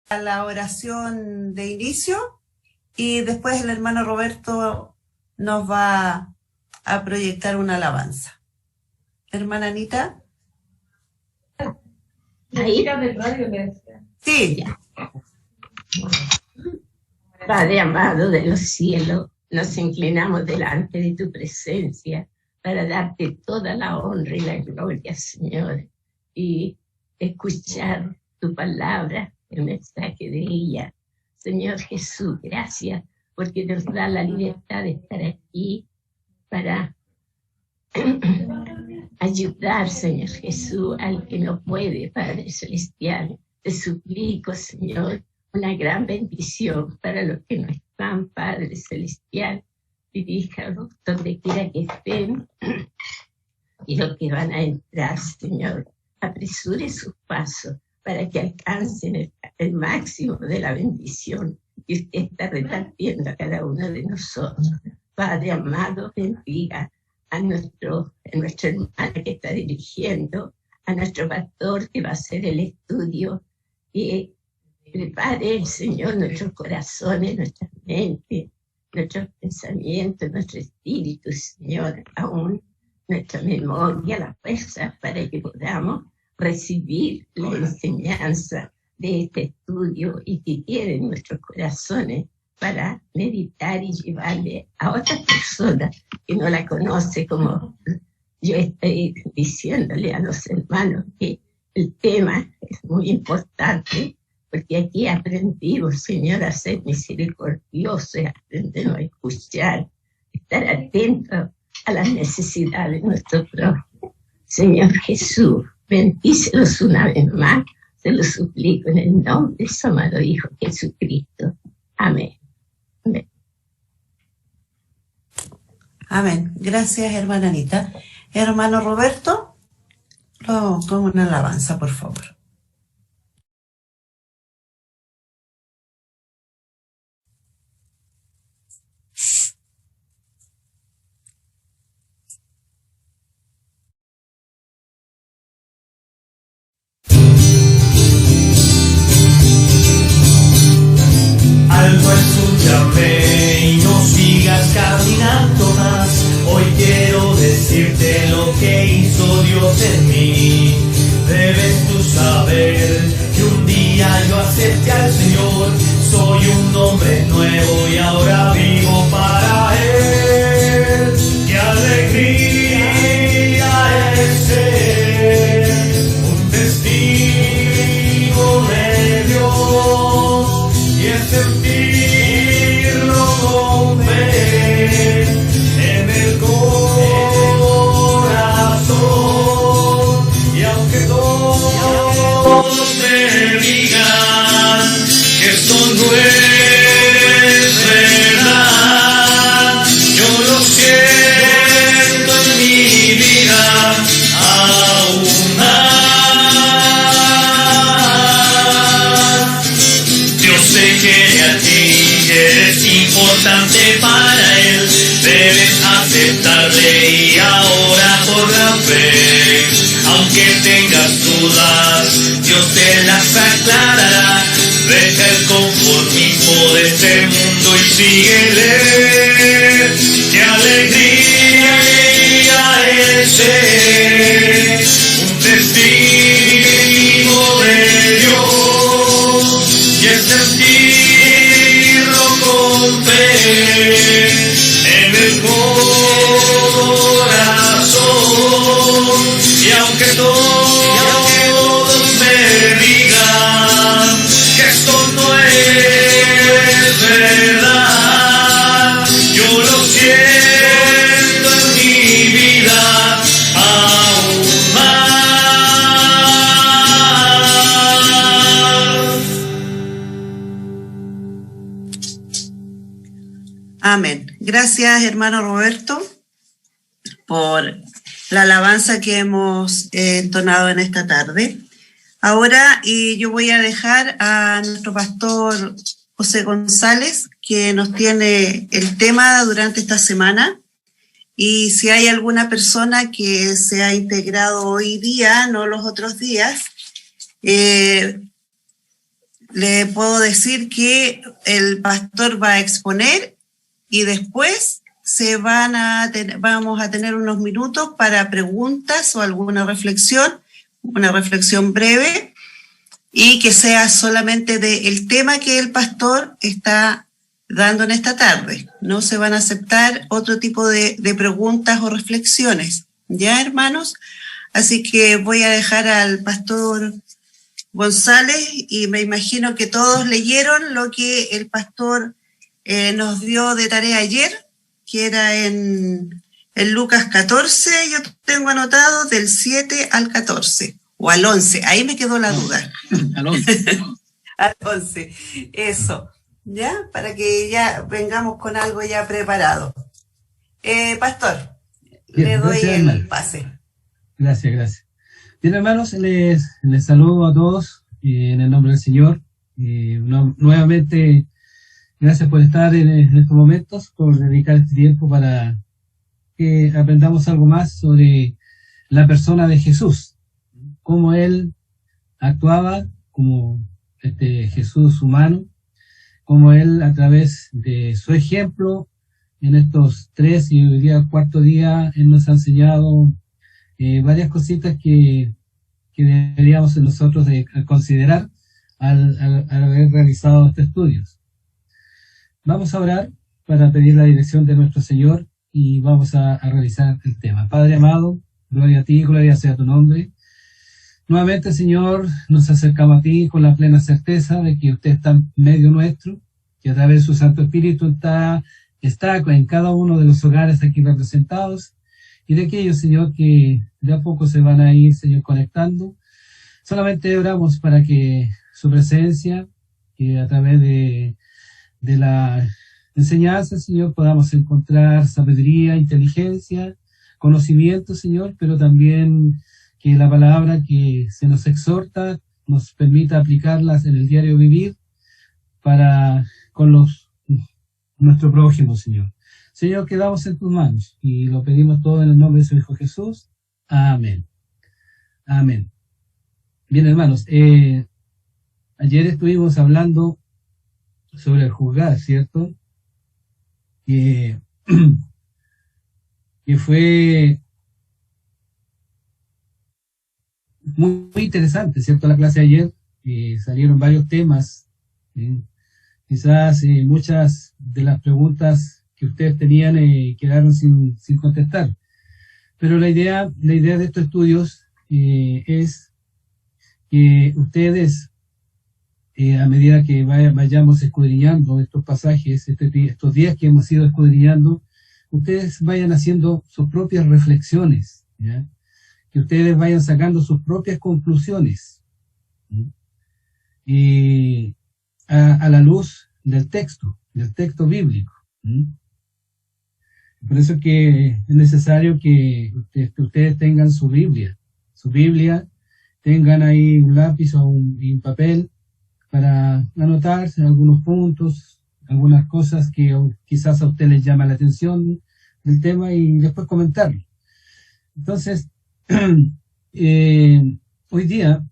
a la oración de inicio y después el hermano Roberto nos va a proyectar una alabanza. Hermana Anita. Ahí. Sí. Padre amado de los cielos, nos inclinamos delante de tu presencia para darte toda la honra y la gloria, Señor, y escuchar tu palabra, el mensaje de ella. Señor Jesús, gracias porque nos da la libertad de estar aquí para ayudar, Señor Jesús, al que no puede, Padre Celestial. Te suplico, Señor, una gran bendición para los que no están, Padre Celestial. Diríjalos donde quiera que estén y los que van a entrar, Señor. Apresure sus pasos para que alcancen el máximo de la bendición que usted está repartiendo a cada uno de nosotros. Padre amado, bendiga a nuestra hermana que está dirigiendo, a nuestro pastor que va a hacer el estudio, y prepare, Señor, nuestros corazones, nuestras mentes, nuestros pensamientos, nuestro espíritu, Señor, aún nuestra memoria, la fuerza para que podamos recibir la enseñanza de este estudio y que quede en nuestros corazones para meditar y llevarle a otras personas que no la conocen, como yo estoy diciéndole a los hermanos que el tema es muy importante, porque aquí aprendimos, Señor, a ser misericordiosos, aprendemos a escuchar, estar atentos a las necesidades de nuestro prójimo. Señor Jesús, bendícelos una vez más, se lo suplico en el nombre de su amado Hijo Jesucristo. Amén. Amén. Amén. Gracias, hermana Anita. Hermano Roberto, con una alabanza, por favor. Algo escúchame y no sigas caminando más. Hoy quiero decirte lo que hizo Dios en mí. Debes tú saber que un día yo acepté al Señor. Soy un hombre nuevo y ahora vivo para Él. ¡Qué alegría es ser un testigo de Dios! Y es sentirlo con fe en el corazón. Y aunque todos me digan que esto no es verdad, yo lo siento en mi vida aún más. Dios te quiere a ti, eres importante para Él. Debes aceptarle y ahora por la fe. Aunque tengas dudas, Dios te las aclarará. Deja el conformismo de este mundo y síguele. ¡Qué alegría es ser un testigo de Dios! Y es sentirlo con fe en el corazón. Y aunque todos me digan que esto no es verdad, yo lo siento en mi vida aún más. Amén. Gracias, hermano Roberto, por la alabanza que hemos entonado en esta tarde. Ahora yo voy a dejar a nuestro pastor José González, que nos tiene el tema durante esta semana. Y si hay alguna persona que se ha integrado hoy día, no los otros días, le puedo decir que el pastor va a exponer y después vamos a tener unos minutos para preguntas o alguna reflexión, una reflexión breve, y que sea solamente del tema que el pastor está dando en esta tarde. No se van a aceptar otro tipo de preguntas o reflexiones. ¿Ya, hermanos? Así que voy a dejar al pastor González, y me imagino que todos leyeron lo que el pastor nos dio de tarea ayer, que era en Lucas 14, yo tengo anotado del 7 al 14, o al 11, ahí me quedó la duda. Al 11. Al 11, eso, ¿ya? Para que ya vengamos con algo ya preparado. Pastor, bien, le doy el hermano. pase. Gracias. Bien, hermanos, les saludo a todos en el nombre del Señor. Nuevamente, gracias por estar en estos momentos, por dedicar este tiempo para que aprendamos algo más sobre la persona de Jesús, cómo Él actuaba como Jesús humano, cómo Él, a través de su ejemplo, en estos 3 y hoy día 4 días, Él nos ha enseñado varias cositas que deberíamos nosotros de considerar al haber realizado estos estudios. Vamos a orar para pedir la dirección de nuestro Señor y vamos a realizar el tema. Padre amado, gloria a ti, gloria sea tu nombre. Nuevamente, Señor, nos acercamos a ti con la plena certeza de que usted está en medio nuestro, que a través de su Santo Espíritu está en cada uno de los hogares aquí representados, y de aquellos, Señor, que de a poco se van a ir, Señor, conectando. Solamente oramos para que su presencia, que a través de la enseñanza, Señor, podamos encontrar sabiduría, inteligencia, conocimiento, Señor, pero también que la palabra que se nos exhorta nos permita aplicarlas en el diario vivir con nuestro prójimo, Señor. Señor, quedamos en tus manos y lo pedimos todo en el nombre de su Hijo Jesús. Amén. Amén. Bien, hermanos, ayer estuvimos hablando sobre el juzgar, ¿cierto? Que fue muy interesante, ¿cierto? La clase de ayer, salieron varios temas. Quizás muchas de las preguntas que ustedes tenían quedaron sin contestar. Pero la idea de estos estudios es que ustedes, a medida que vayamos escudriñando estos pasajes, estos días que hemos ido escudriñando, ustedes vayan haciendo sus propias reflexiones, ¿ya? Que ustedes vayan sacando sus propias conclusiones, ¿sí? Y a la luz del texto bíblico, ¿sí? Por eso que es necesario que ustedes tengan su Biblia, tengan ahí un lápiz o un papel para anotarse algunos puntos, algunas cosas que quizás a usted les llama la atención del tema y después comentarlo. Entonces, hoy día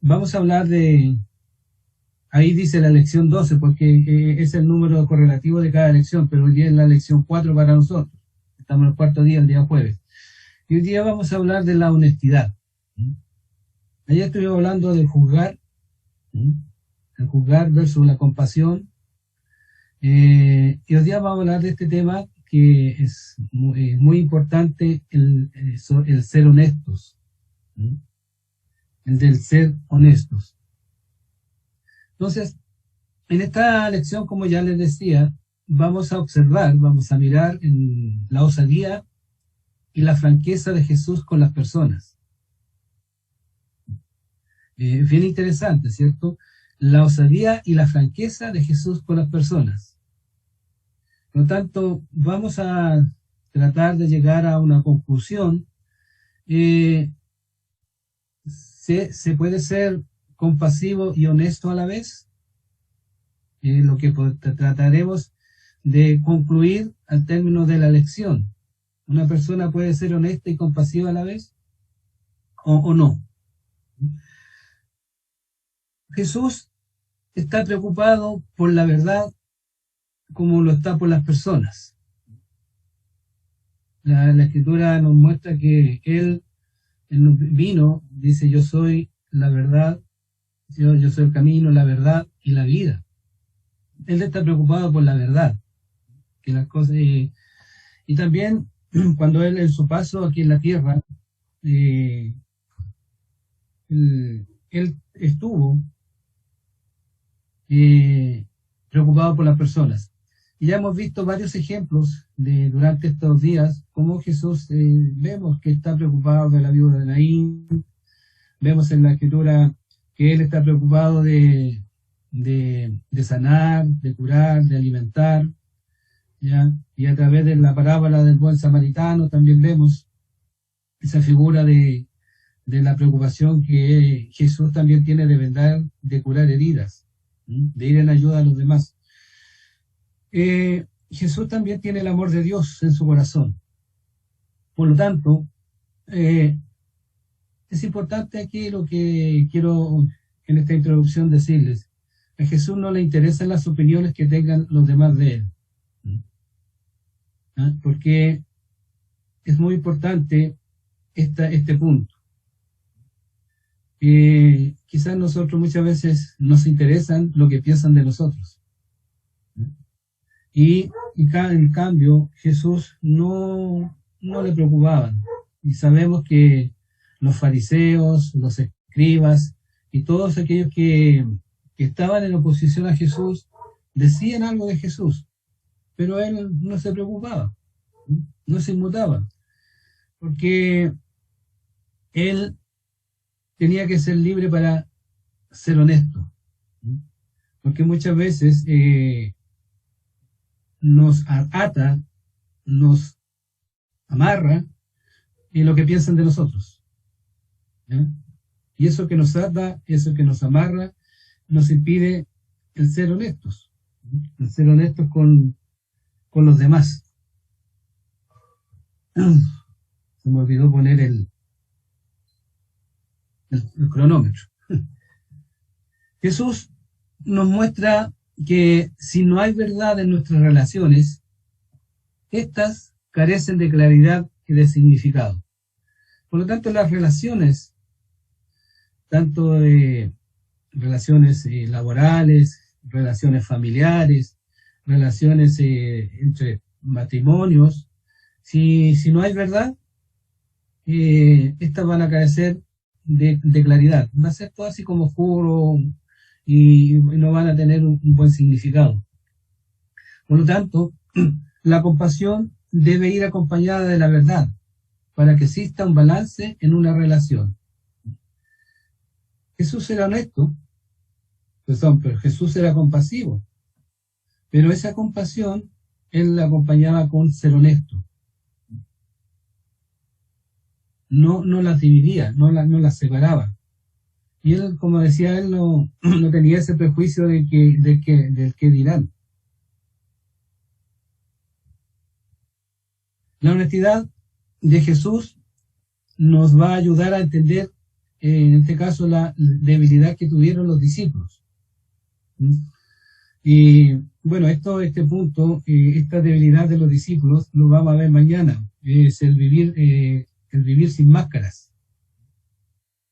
vamos a hablar ahí dice la lección 12, porque es el número correlativo de cada lección, pero hoy día es la lección 4 para nosotros. Estamos en el 4º día, el día jueves. Y hoy día vamos a hablar de la honestidad. Ayer estuvimos hablando del juzgar, el juzgar versus la compasión. Y hoy día vamos a hablar de este tema que es muy importante, el ser honestos. El del ser honestos. Entonces, en esta lección, como ya les decía, vamos a mirar en la osadía y la franqueza de Jesús con las personas. Bien interesante, ¿cierto? La osadía y la franqueza de Jesús con las personas. Por lo tanto, vamos a tratar de llegar a una conclusión. ¿Se puede ser compasivo y honesto a la vez? Lo que trataremos de concluir al término de la lección. ¿Una persona puede ser honesta y compasiva a la vez? ¿O no? Jesús está preocupado por la verdad como lo está por las personas. La Escritura nos muestra que Él vino, dice, yo soy la verdad, yo soy el camino, la verdad y la vida. Él está preocupado por la verdad, que las cosas, y también cuando Él en su paso aquí en la tierra, él estuvo preocupado por las personas. Y ya hemos visto varios ejemplos durante estos días, cómo Jesús vemos que está preocupado de la viuda de Naín, vemos en la Escritura que Él está preocupado de sanar, de curar, de alimentar, ¿ya? Y a través de la parábola del buen samaritano también vemos esa figura de la preocupación que Jesús también tiene de vendar, de curar heridas, de ir en ayuda a los demás. Jesús también tiene el amor de Dios en su corazón. Por lo tanto, es importante aquí lo que quiero en esta introducción decirles. A Jesús no le interesan las opiniones que tengan los demás de Él. ¿Ah? Porque es muy importante este punto. Quizás nosotros muchas veces nos interesan lo que piensan de nosotros. Y en cambio, Jesús no le preocupaban. Y sabemos que los fariseos, los escribas y todos aquellos que estaban en oposición a Jesús decían algo de Jesús, pero Él no se preocupaba, no se inmutaba, porque Él tenía que ser libre para ser honesto, porque muchas veces nos ata, nos amarra en lo que piensan de nosotros. Y eso que nos ata, eso que nos amarra, nos impide el ser honestos con los demás. Se me olvidó poner el cronómetro. Jesús nos muestra que si no hay verdad en nuestras relaciones, estas carecen de claridad y de significado. Por lo tanto, las relaciones, tanto de relaciones laborales, relaciones familiares, relaciones entre matrimonios, si no hay verdad, estas van a carecer de claridad. Va a ser todo así como oscuro y no van a tener un buen significado. Por lo tanto, la compasión debe ir acompañada de la verdad para que exista un balance en una relación. Jesús era honesto, pero Jesús era compasivo, pero esa compasión Él la acompañaba con ser honesto. No las dividía, no las separaba. Y Él, como decía, Él no tenía ese prejuicio del que dirán. La honestidad de Jesús nos va a ayudar a entender, en este caso, la debilidad que tuvieron los discípulos. Y bueno, este punto, esta debilidad de los discípulos, lo vamos a ver mañana. Es el vivir sin máscaras.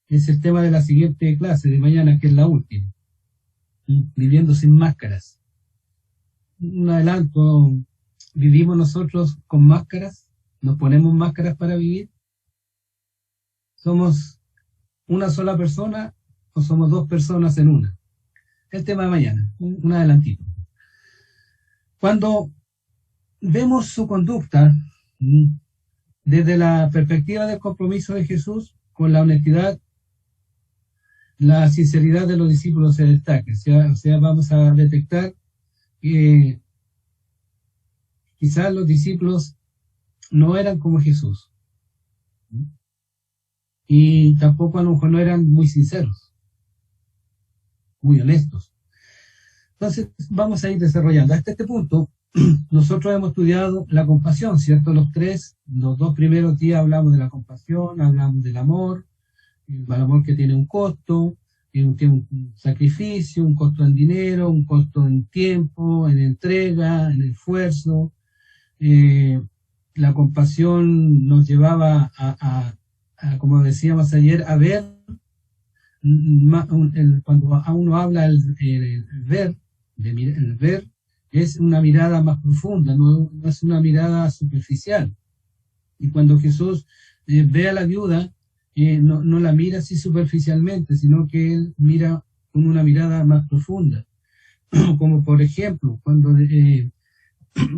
Es el tema de la siguiente clase de mañana, que es la última. Viviendo sin máscaras. Un adelanto, ¿vivimos nosotros con máscaras? ¿Nos ponemos máscaras para vivir? ¿Somos una sola persona o somos dos personas en una? El tema de mañana, un adelantito. Cuando vemos su conducta desde la perspectiva del compromiso de Jesús con la honestidad, la sinceridad de los discípulos se destaca. O sea, vamos a detectar que quizás los discípulos no eran como Jesús. Y tampoco a lo mejor no eran muy sinceros, muy honestos. Entonces vamos a ir desarrollando. Hasta este punto, nosotros hemos estudiado la compasión, ¿cierto? Los dos primeros días hablamos de la compasión, hablamos del amor, el amor que tiene un costo, tiene un sacrificio, un costo en dinero, un costo en tiempo, en entrega, en esfuerzo. La compasión nos llevaba como decíamos ayer, a ver, cuando a uno habla el ver, el ver es una mirada más profunda, no es una mirada superficial. Y cuando Jesús ve a la viuda, no la mira así superficialmente, sino que él mira con una mirada más profunda. Como por ejemplo, cuando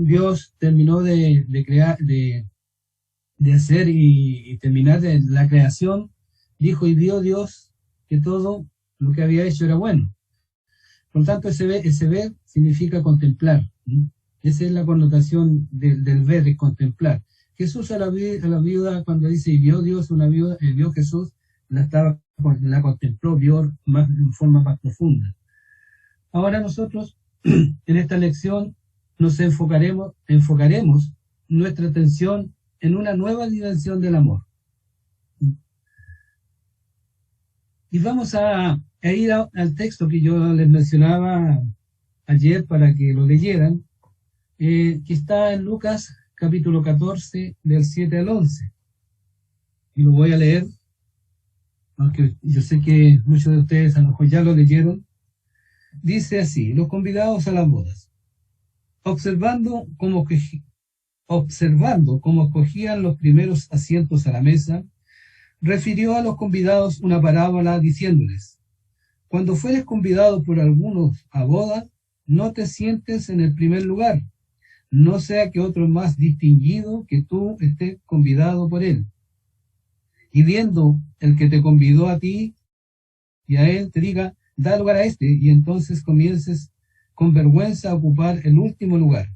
Dios terminó de crear, de hacer y terminar de la creación, dijo y vio Dios que todo lo que había hecho era bueno. Por lo tanto, ese ver significa contemplar. Esa es la connotación del ver, de contemplar. Jesús a la viuda, cuando dice, y vio Dios una viuda, vio Jesús, la contempló, vio en forma más profunda. Ahora nosotros, en esta lección, nos enfocaremos nuestra atención en una nueva dimensión del amor. Y vamos a ir al texto que yo les mencionaba ayer para que lo leyeran, que está en Lucas capítulo 14, del 7 al 11. Y lo voy a leer, aunque yo sé que muchos de ustedes a lo mejor ya lo leyeron. Dice así: los convidados a las bodas, observando cómo cogían los primeros asientos a la mesa, refirió a los convidados una parábola diciéndoles: cuando fueres convidado por algunos a boda, no te sientes en el primer lugar, no sea que otro más distinguido que tú esté convidado por él. Y viendo el que te convidó a ti y a él, te diga, da lugar a este, y entonces comiences con vergüenza a ocupar el último lugar.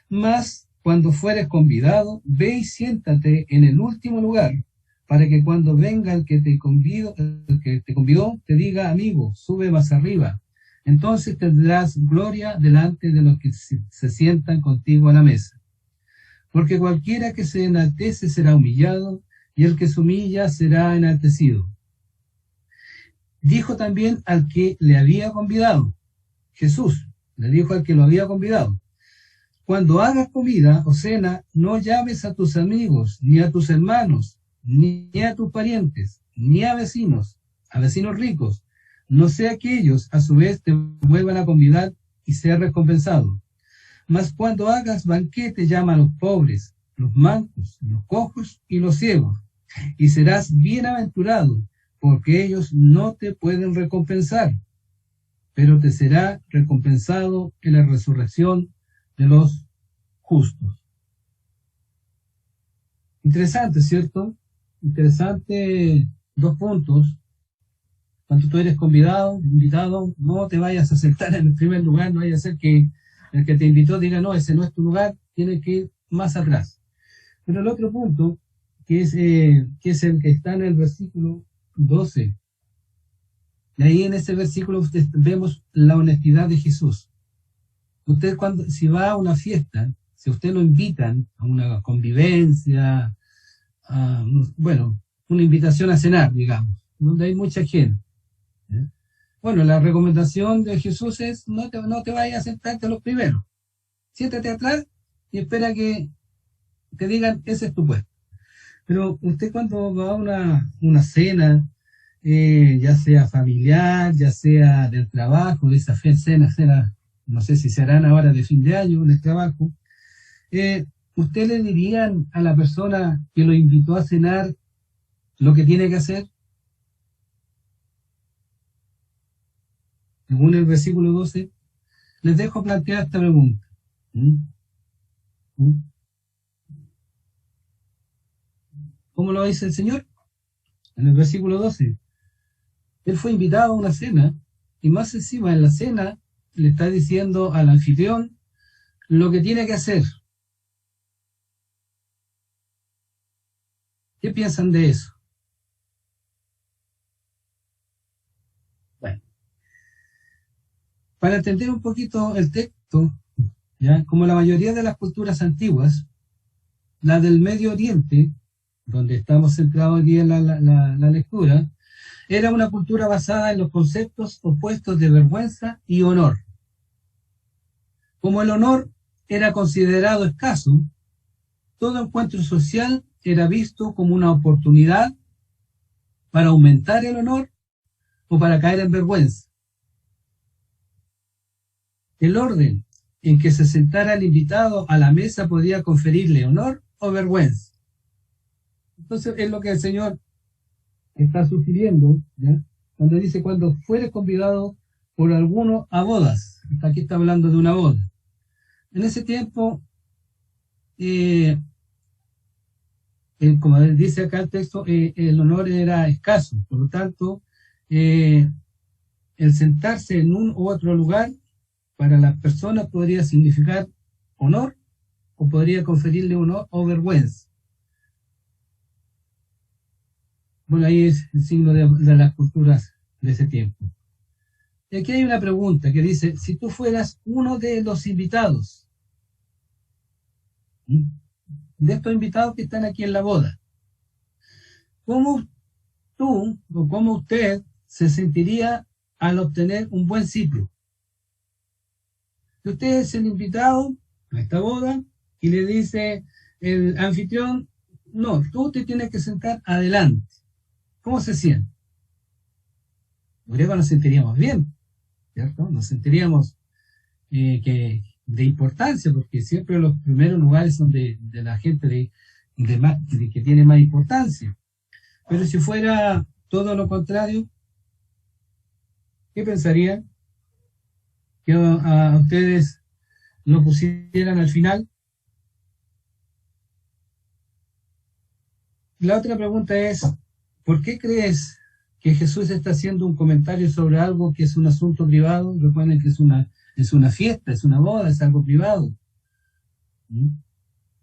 Mas, cuando fueres convidado, ve y siéntate en el último lugar, para que cuando venga el que te convidó, te diga, amigo, sube más arriba. Entonces tendrás gloria delante de los que se sientan contigo a la mesa. Porque cualquiera que se enaltece será humillado, y el que se humilla será enaltecido. Dijo también al que le había convidado. Jesús le dijo al que lo había convidado: cuando hagas comida o cena, no llames a tus amigos, ni a tus hermanos, ni a tus parientes, ni a vecinos ricos, no sea que ellos a su vez te vuelvan a convidar y ser recompensado. Mas cuando hagas banquete, llama a los pobres, los mancos, los cojos y los ciegos, y serás bienaventurado, porque ellos no te pueden recompensar, pero te será recompensado en la resurrección de los justos. Interesante, ¿cierto? Interesante, 2 puntos. Cuando tú eres invitado, no te vayas a sentar en el primer lugar, no vaya a ser que el que te invitó diga, no, ese no es tu lugar, tiene que ir más atrás. Pero el otro punto, que es el que está en el versículo 12, y ahí en ese versículo vemos la honestidad de Jesús. Usted si va a una fiesta, si usted lo invitan a una convivencia, una invitación a cenar, digamos, donde hay mucha gente. Bueno, la recomendación de Jesús es no te vayas a sentarte a los primeros. Siéntate atrás y espera que te digan, ese es tu puesto. Pero usted cuando va a una cena, ya sea familiar, ya sea del trabajo, de esa cena, no sé si se harán ahora de fin de año en el trabajo, ¿usted le dirían a la persona que lo invitó a cenar lo que tiene que hacer? Según el versículo 12, les dejo plantear esta pregunta. ¿Cómo lo dice el Señor? En el versículo 12. Él fue invitado a una cena, y más encima en la cena le está diciendo al anfitrión lo que tiene que hacer. ¿Qué piensan de eso? Bueno, para entender un poquito el texto, ¿ya? Como la mayoría de las culturas antiguas, la del Medio Oriente, donde estamos centrados aquí en la lectura, Era una cultura basada en los conceptos opuestos de vergüenza y honor. Como el honor era considerado escaso, todo encuentro social era visto como una oportunidad para aumentar el honor o para caer en vergüenza. El orden en que se sentara el invitado a la mesa podía conferirle honor o vergüenza. Entonces es lo que el Señor está sugiriendo, ¿ya? Cuando dice, cuando fueres convidado por alguno a bodas. Aquí está hablando de una boda. En ese tiempo, como dice acá el texto, el honor era escaso. Por lo tanto, el sentarse en un u otro lugar para las personas podría significar honor o podría conferirle honor o vergüenza. Bueno, ahí es el signo de las culturas de ese tiempo. Y aquí hay una pregunta que dice, si tú fueras uno de los invitados, de estos invitados que están aquí en la boda, ¿cómo tú o cómo usted se sentiría al obtener un buen ciclo? Si usted es el invitado a esta boda y le dice el anfitrión, no, tú te tienes que sentar adelante. ¿Cómo se siente? Nos sentiríamos bien, ¿cierto? Nos sentiríamos de importancia, porque siempre los primeros lugares son de la gente de que tiene más importancia. Pero si fuera todo lo contrario, ¿qué pensarían? ¿Que a ustedes lo pusieran al final? La otra pregunta es, ¿por qué crees que Jesús está haciendo un comentario sobre algo que es un asunto privado? Recuerden que es una fiesta, es una boda, es algo privado.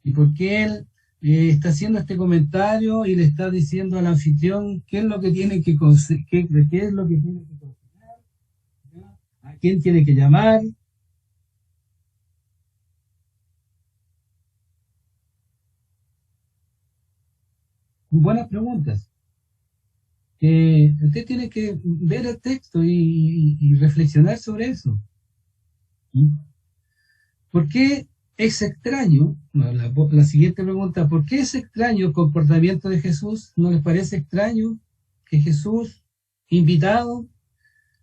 ¿Y por qué él está haciendo este comentario y le está diciendo al anfitrión qué es lo que tiene que cocinar, a quién tiene que llamar? Buenas preguntas. Usted tiene que ver el texto y reflexionar sobre eso. ¿Por qué es extraño? La siguiente pregunta, ¿por qué es extraño el comportamiento de Jesús? ¿No les parece extraño que Jesús, invitado,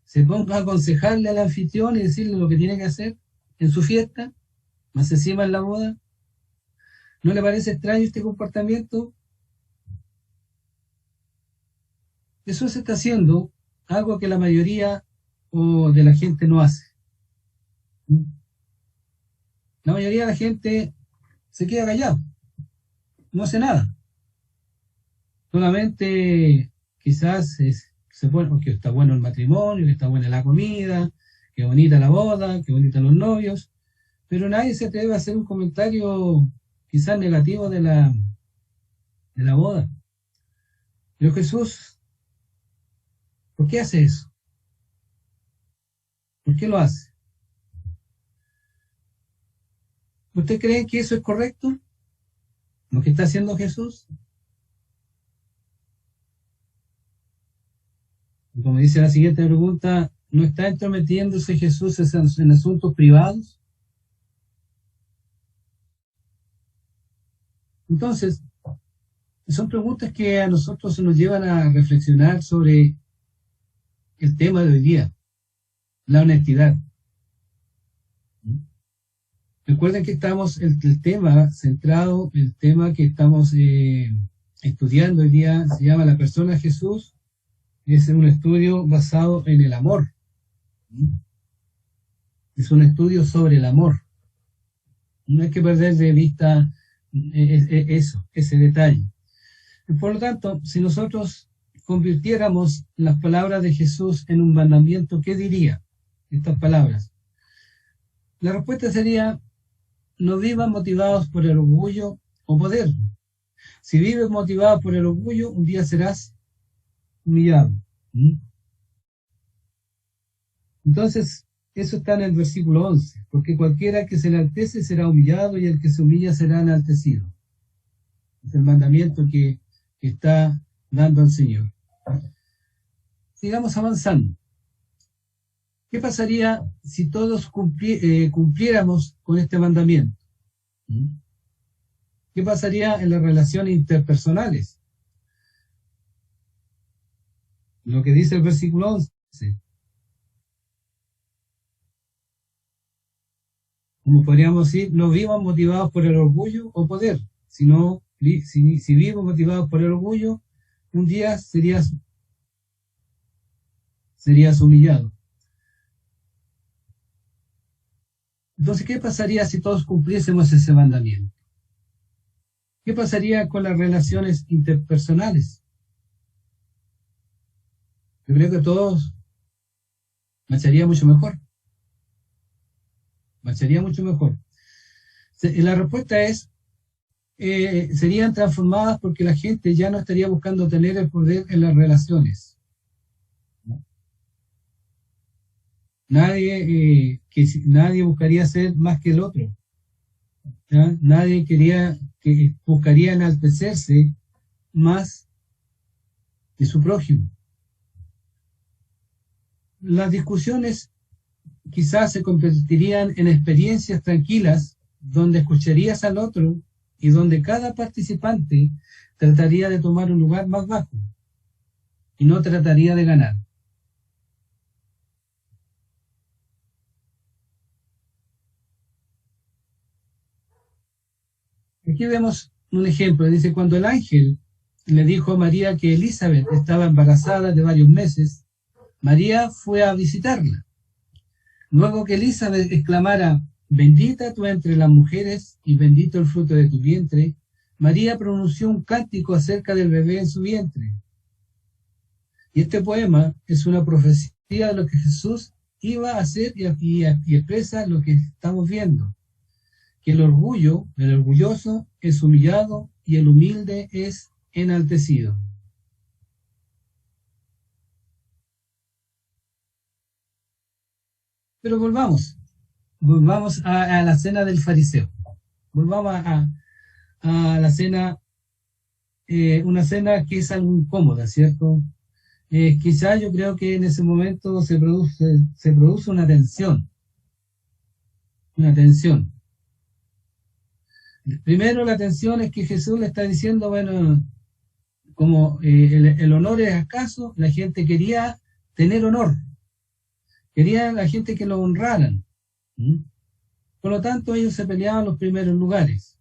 se ponga a aconsejarle al anfitrión y decirle lo que tiene que hacer en su fiesta, más encima en la boda? ¿No le parece extraño este comportamiento? Jesús está haciendo algo que la mayoría de la gente no hace. La mayoría de la gente se queda callado, no hace nada. Solamente quizás se pone porque está bueno el matrimonio, que está buena la comida, que bonita la boda, que bonitos los novios, pero nadie se atreve a hacer un comentario quizás negativo de la boda. Pero Jesús, ¿por qué hace eso? ¿Por qué lo hace? ¿Usted cree que eso es correcto? ¿Lo que está haciendo Jesús? Y como dice la siguiente pregunta, ¿no está entrometiéndose Jesús en asuntos privados? Entonces, son preguntas que a nosotros nos llevan a reflexionar sobre el tema de hoy día, la honestidad. Recuerden que estamos, el tema centrado, el tema que estamos estudiando hoy día se llama La persona de Jesús. Es un estudio basado en el amor. Es un estudio sobre el amor. No hay que perder de vista ese detalle. Por lo tanto, si nosotros convirtiéramos las palabras de Jesús en un mandamiento, ¿qué diría estas palabras? La respuesta sería: no vivan motivados por el orgullo o poder. Si vives motivado por el orgullo, un día serás humillado. Entonces, eso está en el versículo 11, porque cualquiera que se enaltece será humillado y el que se humilla será enaltecido. Es el mandamiento que está dando el Señor. sigamos avanzando. ¿Qué pasaría si todos cumpliéramos con este mandamiento? ¿Qué pasaría en las relaciones interpersonales? Lo que dice el versículo 11. Como podríamos decir, no vivamos motivados por el orgullo o poder, sino si vivimos motivados por el orgullo, un día serías humillado. Entonces, ¿qué pasaría si todos cumpliésemos ese mandamiento? ¿Qué pasaría con las relaciones interpersonales? Yo creo que todos marcharía mucho mejor. Marcharía mucho mejor. La respuesta es, serían transformadas porque la gente ya no estaría buscando tener el poder en las relaciones. Nadie buscaría ser más que el otro. ¿Ya? Nadie buscaría enaltecerse más que su prójimo. Las discusiones quizás se convertirían en experiencias tranquilas donde escucharías al otro y donde cada participante trataría de tomar un lugar más bajo y no trataría de ganar. Aquí vemos un ejemplo. Dice, cuando el ángel le dijo a María que Elizabeth estaba embarazada de varios meses, María fue a visitarla. Luego que Elizabeth exclamara, bendita tú entre las mujeres y bendito el fruto de tu vientre, María pronunció un cántico acerca del bebé en su vientre. Y este poema es una profecía de lo que Jesús iba a hacer y expresa lo que estamos viendo. Que el orgulloso es humillado y el humilde es enaltecido. Pero volvamos a la cena del fariseo. Volvamos a la cena, una cena que es algo incómoda, ¿cierto? Quizás yo creo que en ese momento se produce una tensión. Una tensión. Primero la tensión es que Jesús le está diciendo, bueno, como el honor es escaso, la gente quería tener honor. Quería la gente que lo honraran. Por lo tanto, ellos se peleaban los primeros lugares.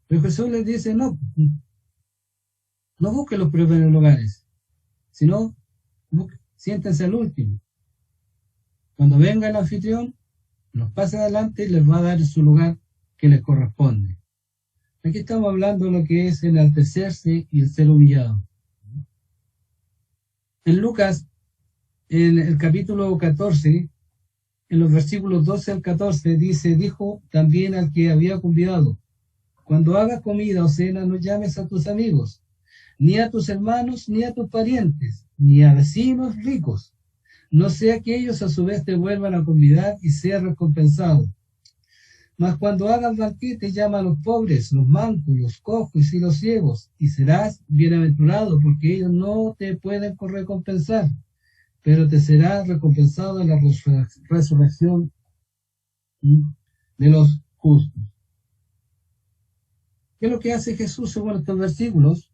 Pero Jesús les dice, no busquen los primeros lugares, sino siéntense al último. Cuando venga el anfitrión, los pase adelante y les va a dar su lugar que les corresponde. Aquí estamos hablando de lo que es el enaltecerse y el ser humillado. En Lucas, en el capítulo 14, en los versículos 12 al 14, dijo también al que había convidado, cuando hagas comida o cena no llames a tus amigos, ni a tus hermanos, ni a tus parientes, ni a vecinos ricos, no sea que ellos a su vez te vuelvan a convidar y seas recompensado. Mas cuando hagas banquete, llama a los pobres, los mancos, los cojos y los ciegos, y serás bienaventurado, porque ellos no te pueden recompensar, pero te será recompensado en la resurrección de los justos. ¿Qué es lo que hace Jesús según estos versículos?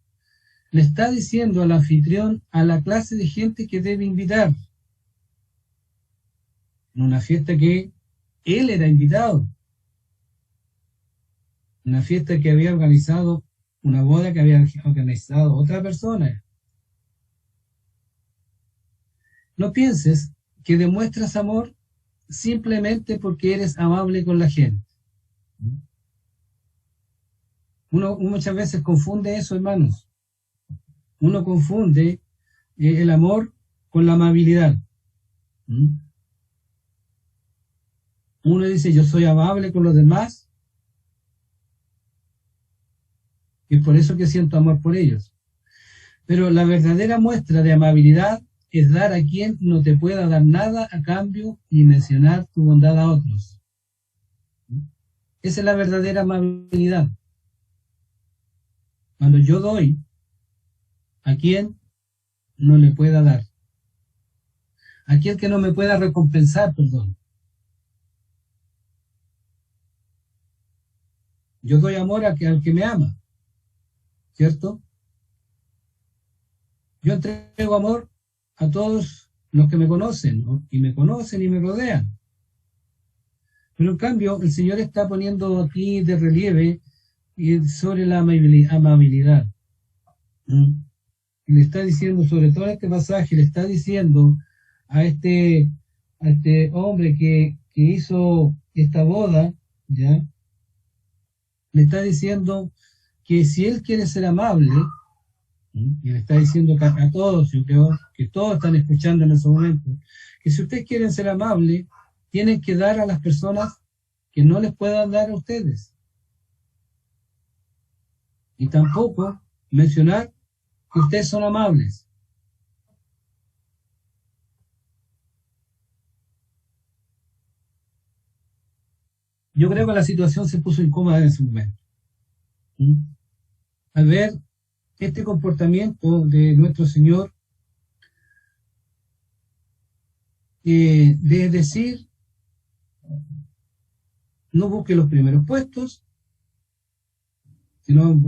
Le está diciendo al anfitrión a la clase de gente que debe invitar. En una fiesta que él era invitado. Una fiesta que había organizado, una boda que había organizado otra persona. No pienses que demuestras amor simplemente porque eres amable con la gente. Uno muchas veces confunde eso, hermanos. Uno confunde el amor con la amabilidad. Uno dice, yo soy amable con los demás, y es por eso que siento amor por ellos. Pero la verdadera muestra de amabilidad es dar a quien no te pueda dar nada a cambio ni mencionar tu bondad a otros. Esa es la verdadera amabilidad. Cuando yo doy, a quien no le pueda dar. Aquel que no me pueda recompensar, perdón. Yo doy amor al que me ama, ¿cierto? Yo entrego amor a todos los que me conocen, ¿no? Y me conocen y me rodean. Pero en cambio, el Señor está poniendo aquí de relieve sobre la amabilidad. Y le está diciendo, sobre todo en este pasaje, le está diciendo a este hombre que hizo esta boda, ¿ya? Le está diciendo que si él quiere ser amable, y le está diciendo a todos, yo creo que todos están escuchando en ese momento, que si ustedes quieren ser amables, tienen que dar a las personas que no les puedan dar a ustedes. Y tampoco mencionar que ustedes son amables. Yo creo que la situación se puso incómoda en ese momento. Al ver este comportamiento de nuestro Señor, de decir, no busque los primeros puestos, sino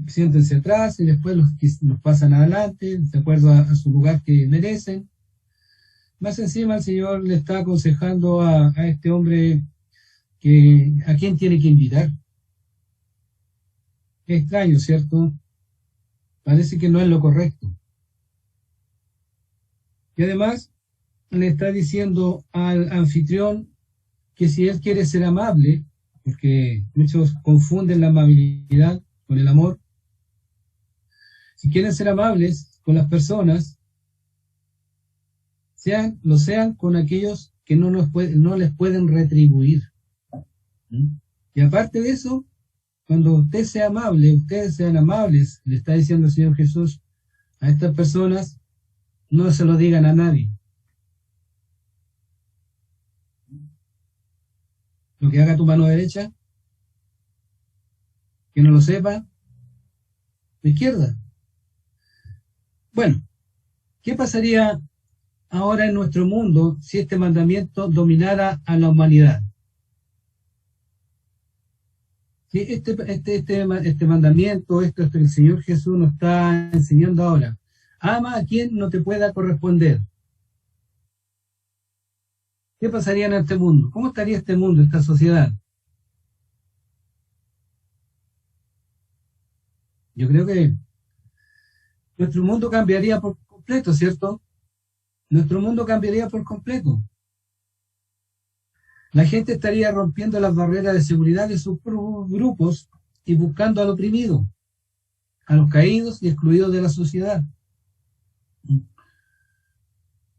siéntense atrás y después los pasan adelante, de acuerdo a su lugar que merecen. Más encima el Señor le está aconsejando a este hombre a quién tiene que invitar. Es extraño, ¿cierto? Parece que no es lo correcto. Y además le está diciendo al anfitrión que si él quiere ser amable, porque muchos confunden la amabilidad con el amor, si quieren ser amables con las personas, sean con aquellos que no les pueden retribuir. Y aparte de eso, cuando usted sea amable, ustedes sean amables, le está diciendo el Señor Jesús a estas personas, no se lo digan a nadie. Lo que haga tu mano derecha, que no lo sepa, tu izquierda. Bueno, ¿qué pasaría ahora en nuestro mundo si este mandamiento dominara a la humanidad? Si este mandamiento, esto que el Señor Jesús nos está enseñando ahora, ama a quien no te pueda corresponder. ¿Qué pasaría en este mundo? ¿Cómo estaría este mundo, esta sociedad? Yo creo que nuestro mundo cambiaría por completo, ¿cierto? Nuestro mundo cambiaría por completo. La gente estaría rompiendo las barreras de seguridad de sus grupos y buscando al oprimido, a los caídos y excluidos de la sociedad.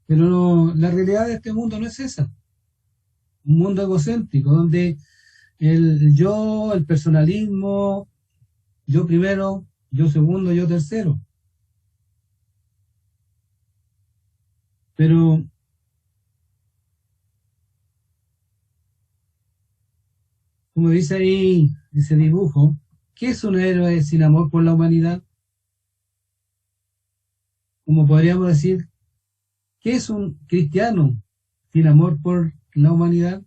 Pero no, la realidad de este mundo no es esa. Un mundo egocéntrico, donde el yo, el personalismo, yo primero, yo segundo, yo tercero. Pero como dice ahí ese dibujo, ¿qué es un héroe sin amor por la humanidad? Como podríamos decir, ¿qué es un cristiano sin amor por la humanidad?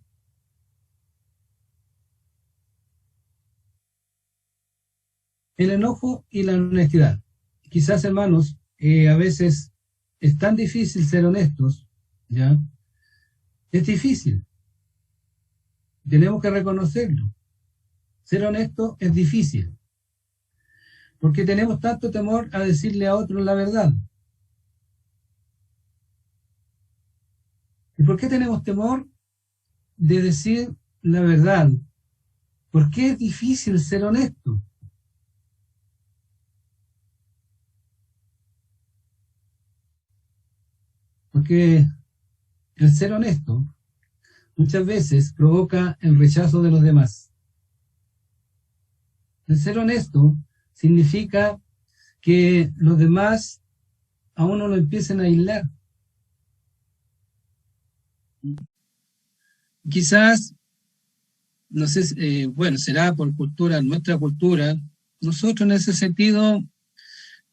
El enojo y la honestidad. Quizás, hermanos, a veces es tan difícil ser honestos, ¿ya? Es difícil. Tenemos que reconocerlo. Ser honesto es difícil. Porque tenemos tanto temor a decirle a otros la verdad. ¿Y por qué tenemos temor de decir la verdad? ¿Por qué es difícil ser honesto? Porque el ser honesto muchas veces provoca el rechazo de los demás. El ser honesto significa que los demás a uno lo empiecen a aislar. Quizás, no sé, bueno, será por cultura, nuestra cultura, nosotros en ese sentido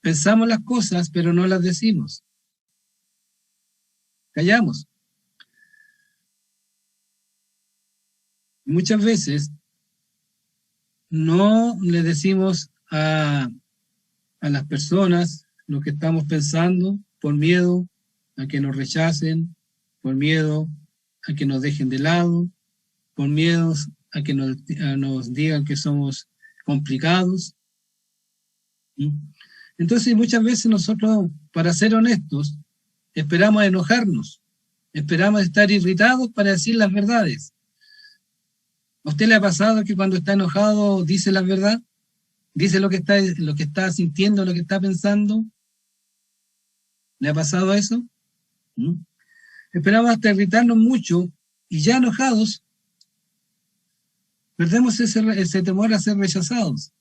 pensamos las cosas, pero no las decimos. Callamos. Muchas veces no le decimos a las personas lo que estamos pensando por miedo a que nos rechacen, por miedo a que nos dejen de lado, por miedo a que nos digan que somos complicados. Entonces muchas veces nosotros, para ser honestos, esperamos a enojarnos, esperamos a estar irritados para decir las verdades. ¿A usted le ha pasado que cuando está enojado dice la verdad? ¿Dice lo que está sintiendo, lo que está pensando? ¿Le ha pasado eso? Esperamos hasta irritarnos mucho y ya enojados perdemos ese temor a ser rechazados.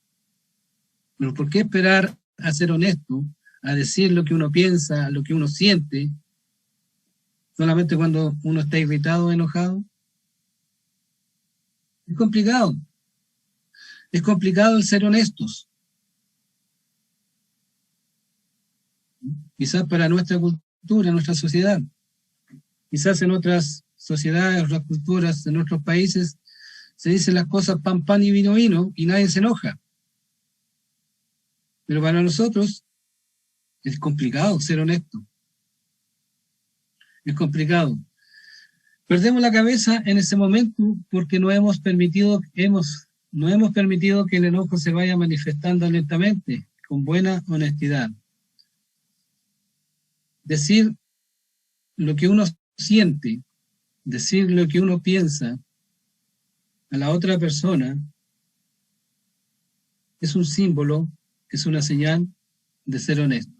Pero ¿por qué esperar a ser honesto, a decir lo que uno piensa, lo que uno siente, solamente cuando uno está irritado o enojado? Es complicado. Es complicado el ser honestos. Quizás para nuestra cultura, nuestra sociedad. Quizás en otras sociedades, otras culturas, en otros países, se dicen las cosas pan, pan y vino, vino, y nadie se enoja. Pero para nosotros es complicado ser honesto. Es complicado. Perdemos la cabeza en ese momento porque no hemos permitido que el enojo se vaya manifestando lentamente, con buena honestidad. Decir lo que uno siente, decir lo que uno piensa a la otra persona es un símbolo, es una señal de ser honesto.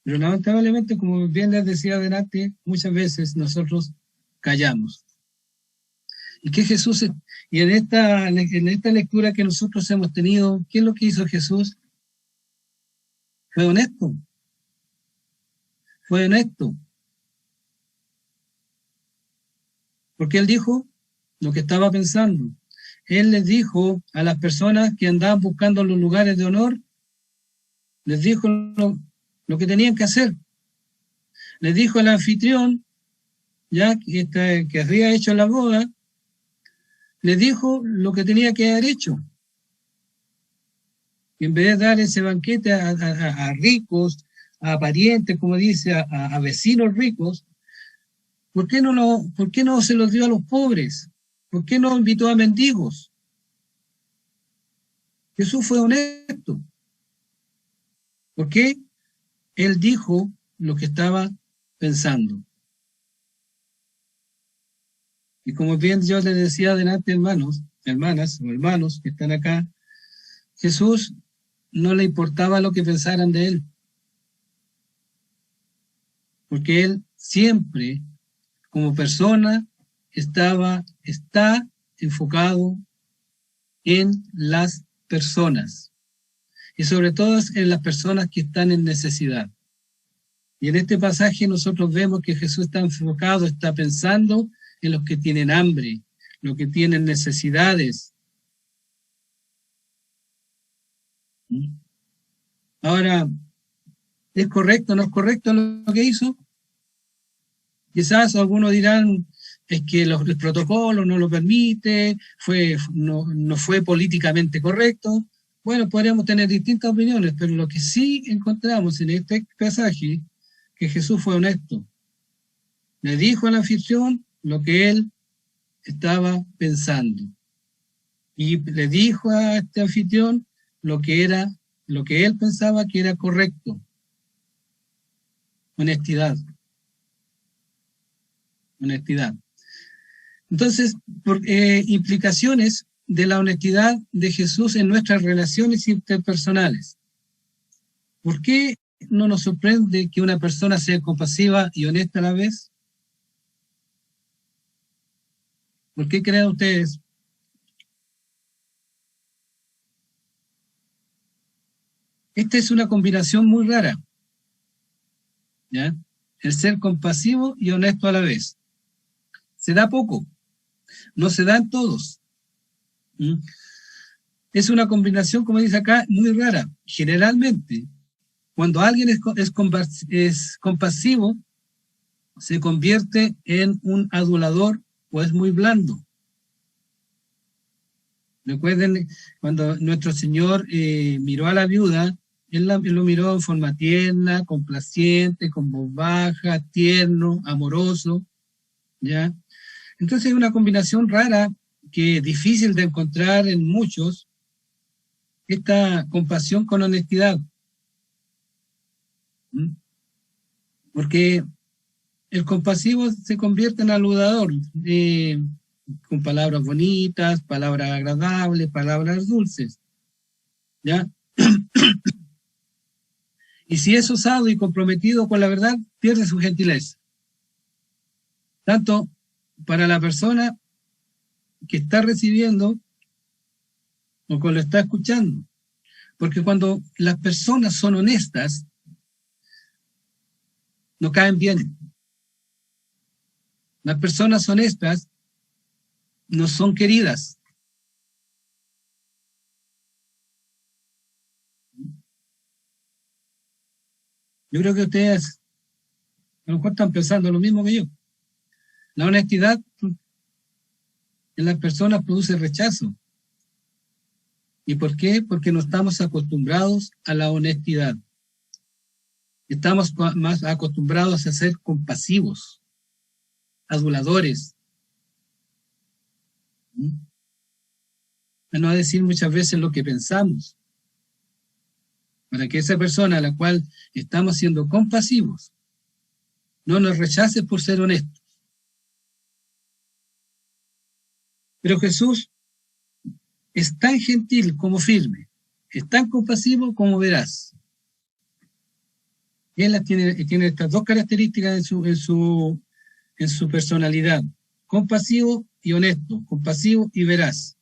Pero lamentablemente, como bien les decía adelante, muchas veces nosotros callamos. Y que Jesús, y en esta lectura que nosotros hemos tenido, ¿qué es lo que hizo Jesús? Fue honesto. Fue honesto. Porque Él dijo lo que estaba pensando. Él les dijo a las personas que andaban buscando los lugares de honor, les dijo lo que tenían que hacer. Les dijo al anfitrión, ya que había hecho la boda, les dijo lo que tenía que haber hecho. Y en vez de dar ese banquete a ricos, a parientes, como dice, a vecinos ricos, ¿por qué no se los dio a los pobres? ¿Por qué no invitó a mendigos? Jesús fue honesto. ¿Por qué? Él dijo lo que estaba pensando. Y como bien yo les decía adelante, hermanos que están acá, Jesús no le importaba lo que pensaran de él. Porque él siempre, como persona, está enfocado en las personas. Y sobre todo en las personas que están en necesidad. Y en este pasaje nosotros vemos que Jesús está enfocado, está pensando en los que tienen hambre, los que tienen necesidades. Ahora, ¿es correcto o no es correcto lo que hizo? Quizás algunos dirán, es que el protocolo no lo permite, no fue políticamente correcto. Bueno, podríamos tener distintas opiniones, pero lo que sí encontramos en este pasaje, que Jesús fue honesto. Le dijo al anfitrión lo que él estaba pensando. Y le dijo a este anfitrión lo que él pensaba que era correcto. Honestidad. Honestidad. Entonces, implicaciones de la honestidad de Jesús en nuestras relaciones interpersonales. ¿Por qué no nos sorprende que una persona sea compasiva y honesta a la vez? ¿Por qué creen ustedes? Esta es una combinación muy rara, ¿ya? El ser compasivo y honesto a la vez. Se da poco, no se da en todos. es una combinación, como dice acá, muy rara. Generalmente, cuando alguien es compasivo, se convierte en un adulador o es muy blando. Recuerden, cuando nuestro Señor miró a la viuda, él lo miró en forma tierna, complaciente, con voz baja, tierno, amoroso, ¿ya? Entonces es una combinación rara que es difícil de encontrar en muchos, esta compasión con honestidad. ¿Mm? Porque el compasivo se convierte en aludador, con palabras bonitas, palabras agradables, palabras dulces, ¿ya? Y si es osado y comprometido con la verdad, pierde su gentileza. Tanto para la persona que está recibiendo o que lo está escuchando. Porque cuando las personas son honestas, no caen bien. Las personas honestas no son queridas. Yo creo que ustedes a lo mejor están pensando lo mismo que yo. La honestidad en las personas produce rechazo. ¿Y por qué? Porque no estamos acostumbrados a la honestidad. Estamos más acostumbrados a ser compasivos, aduladores. A no decir muchas veces lo que pensamos. Para que esa persona a la cual estamos siendo compasivos no nos rechace por ser honestos. Pero Jesús es tan gentil como firme, es tan compasivo como veraz. Él tiene estas dos características en su personalidad: compasivo y honesto, compasivo y veraz.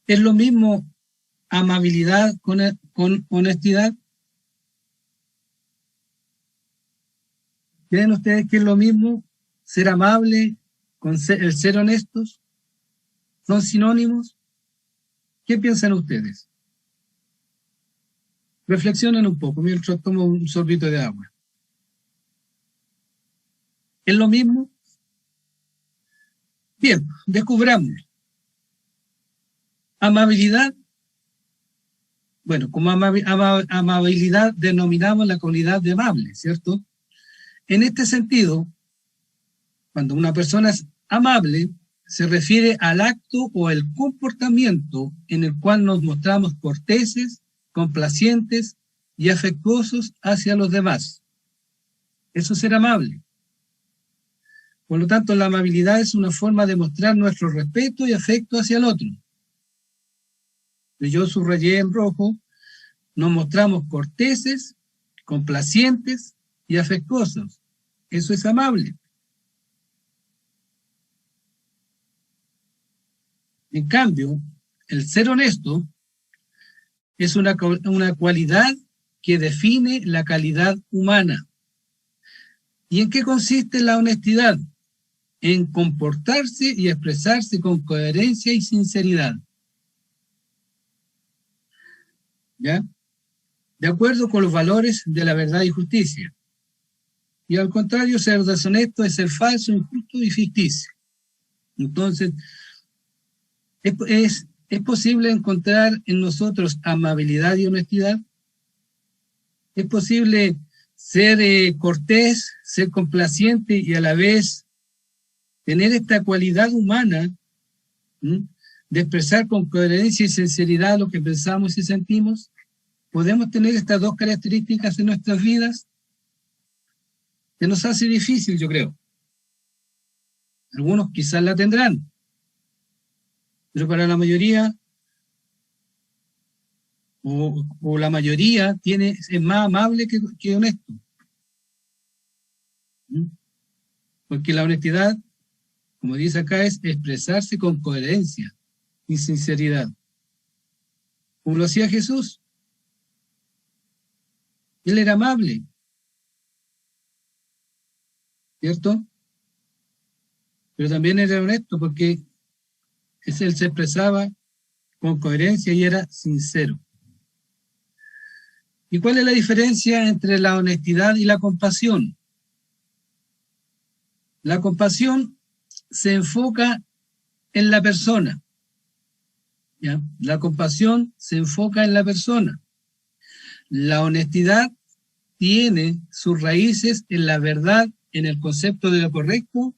¿Es lo mismo amabilidad con honestidad? ¿Creen ustedes que es lo mismo ser amable con el ser honestos? ¿Son sinónimos? ¿Qué piensan ustedes? Reflexionen un poco mientras tomo un sorbito de agua. ¿Es lo mismo? Bien, descubramos. Amabilidad. Bueno, como amabilidad denominamos la cualidad de amable, ¿cierto? En este sentido, cuando una persona es amable, se refiere al acto o el comportamiento en el cual nos mostramos corteses, complacientes y afectuosos hacia los demás. Eso es ser amable. Por lo tanto, la amabilidad es una forma de mostrar nuestro respeto y afecto hacia el otro. Yo subrayé en rojo: nos mostramos corteses, complacientes y afectuosos. Eso es amable. En cambio, el ser honesto es una cualidad que define la calidad humana. ¿Y en qué consiste la honestidad? En comportarse y expresarse con coherencia y sinceridad. ¿Ya? De acuerdo con los valores de la verdad y justicia. Y al contrario, ser deshonesto es ser falso, injusto y ficticio. Entonces, ¿es posible encontrar en nosotros amabilidad y honestidad? ¿Es posible ser cortés, ser complaciente y a la vez tener esta cualidad humana, de expresar con coherencia y sinceridad lo que pensamos y sentimos? ¿Podemos tener estas dos características en nuestras vidas? Se nos hace difícil, yo creo. Algunos quizás la tendrán, pero para la mayoría, o la mayoría, es más amable que honesto. Porque la honestidad, como dice acá, es expresarse con coherencia y sinceridad. Como lo hacía Jesús. Él era amable, ¿cierto? pero también era honesto porque él se expresaba con coherencia y era sincero. ¿Y cuál es la diferencia entre la honestidad y la compasión? La compasión se enfoca en la persona. ¿Ya? La compasión se enfoca en la persona. La honestidad tiene sus raíces en la verdad, en el concepto de lo correcto,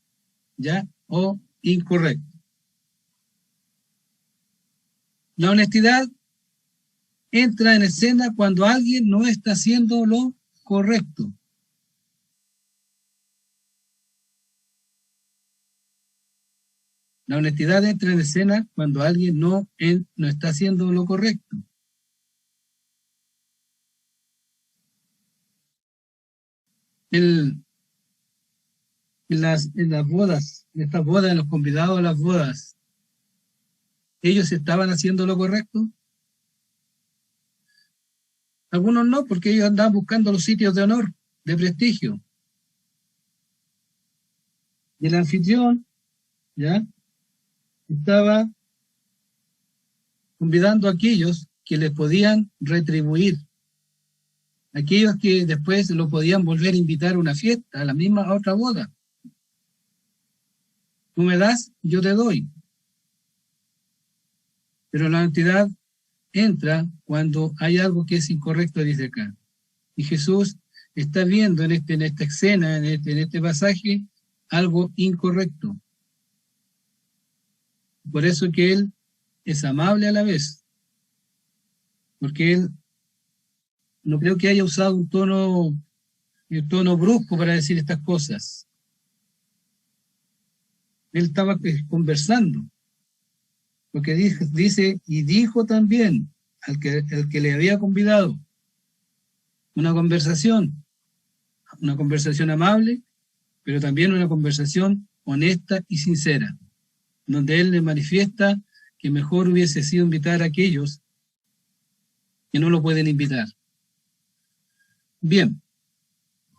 ¿ya? O incorrecto. La honestidad entra en escena cuando alguien no está haciendo lo correcto. La honestidad entra en escena cuando alguien no está haciendo lo correcto. En las bodas, en estas bodas, en los convidados a las bodas, ¿ellos estaban haciendo lo correcto? Algunos no, porque ellos andaban buscando los sitios de honor, de prestigio. Y el anfitrión, ¿ya?, estaba convidando a aquellos que les podían retribuir, aquellos que después lo podían volver a invitar a una fiesta, a la misma otra boda. Tú me das, yo te doy. Pero la honestidad entra cuando hay algo que es incorrecto, dice acá. Y Jesús está viendo en esta escena, en este pasaje, algo incorrecto. Por eso que Él es amable a la vez. Porque Él no creo que haya usado un tono brusco para decir estas cosas. Él estaba conversando. Porque dice, y dijo también al que le había convidado, una conversación amable, pero también una conversación honesta y sincera, donde él le manifiesta que mejor hubiese sido invitar a aquellos que no lo pueden invitar. Bien,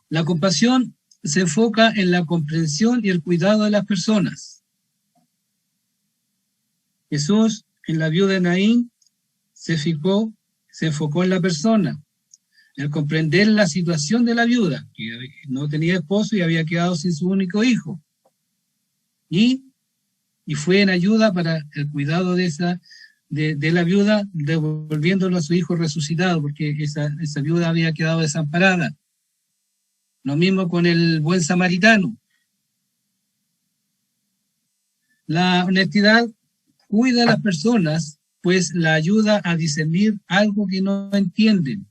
la compasión se enfoca en la comprensión y el cuidado de las personas. Jesús, en la viuda de Naín, se enfocó en la persona, el comprender la situación de la viuda, que no tenía esposo y había quedado sin su único hijo. Y fue en ayuda para el cuidado de la viuda, devolviéndolo a su hijo resucitado, porque esa viuda había quedado desamparada. Lo mismo con el buen samaritano. La honestidad cuida a las personas, pues la ayuda a discernir algo que no entienden,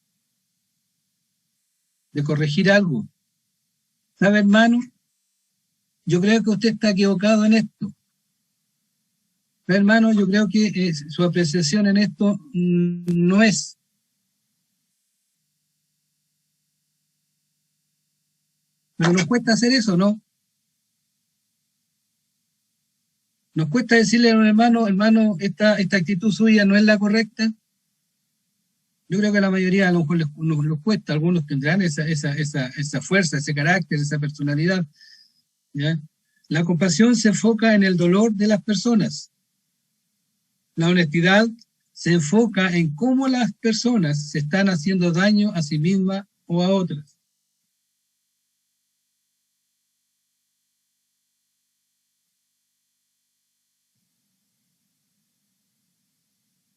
de corregir algo. ¿Sabe, hermano? Yo creo que usted está equivocado en esto. ¿Sabe, hermano? Yo creo que su apreciación en esto no es. Pero nos cuesta hacer eso, ¿no? Nos cuesta decirle a un hermano, esta actitud suya no es la correcta. Yo creo que a la mayoría a lo mejor nos cuesta, algunos tendrán esa fuerza, ese carácter, esa personalidad, ¿ya? La compasión se enfoca en el dolor de las personas. La honestidad se enfoca en cómo las personas se están haciendo daño a sí mismas o a otras.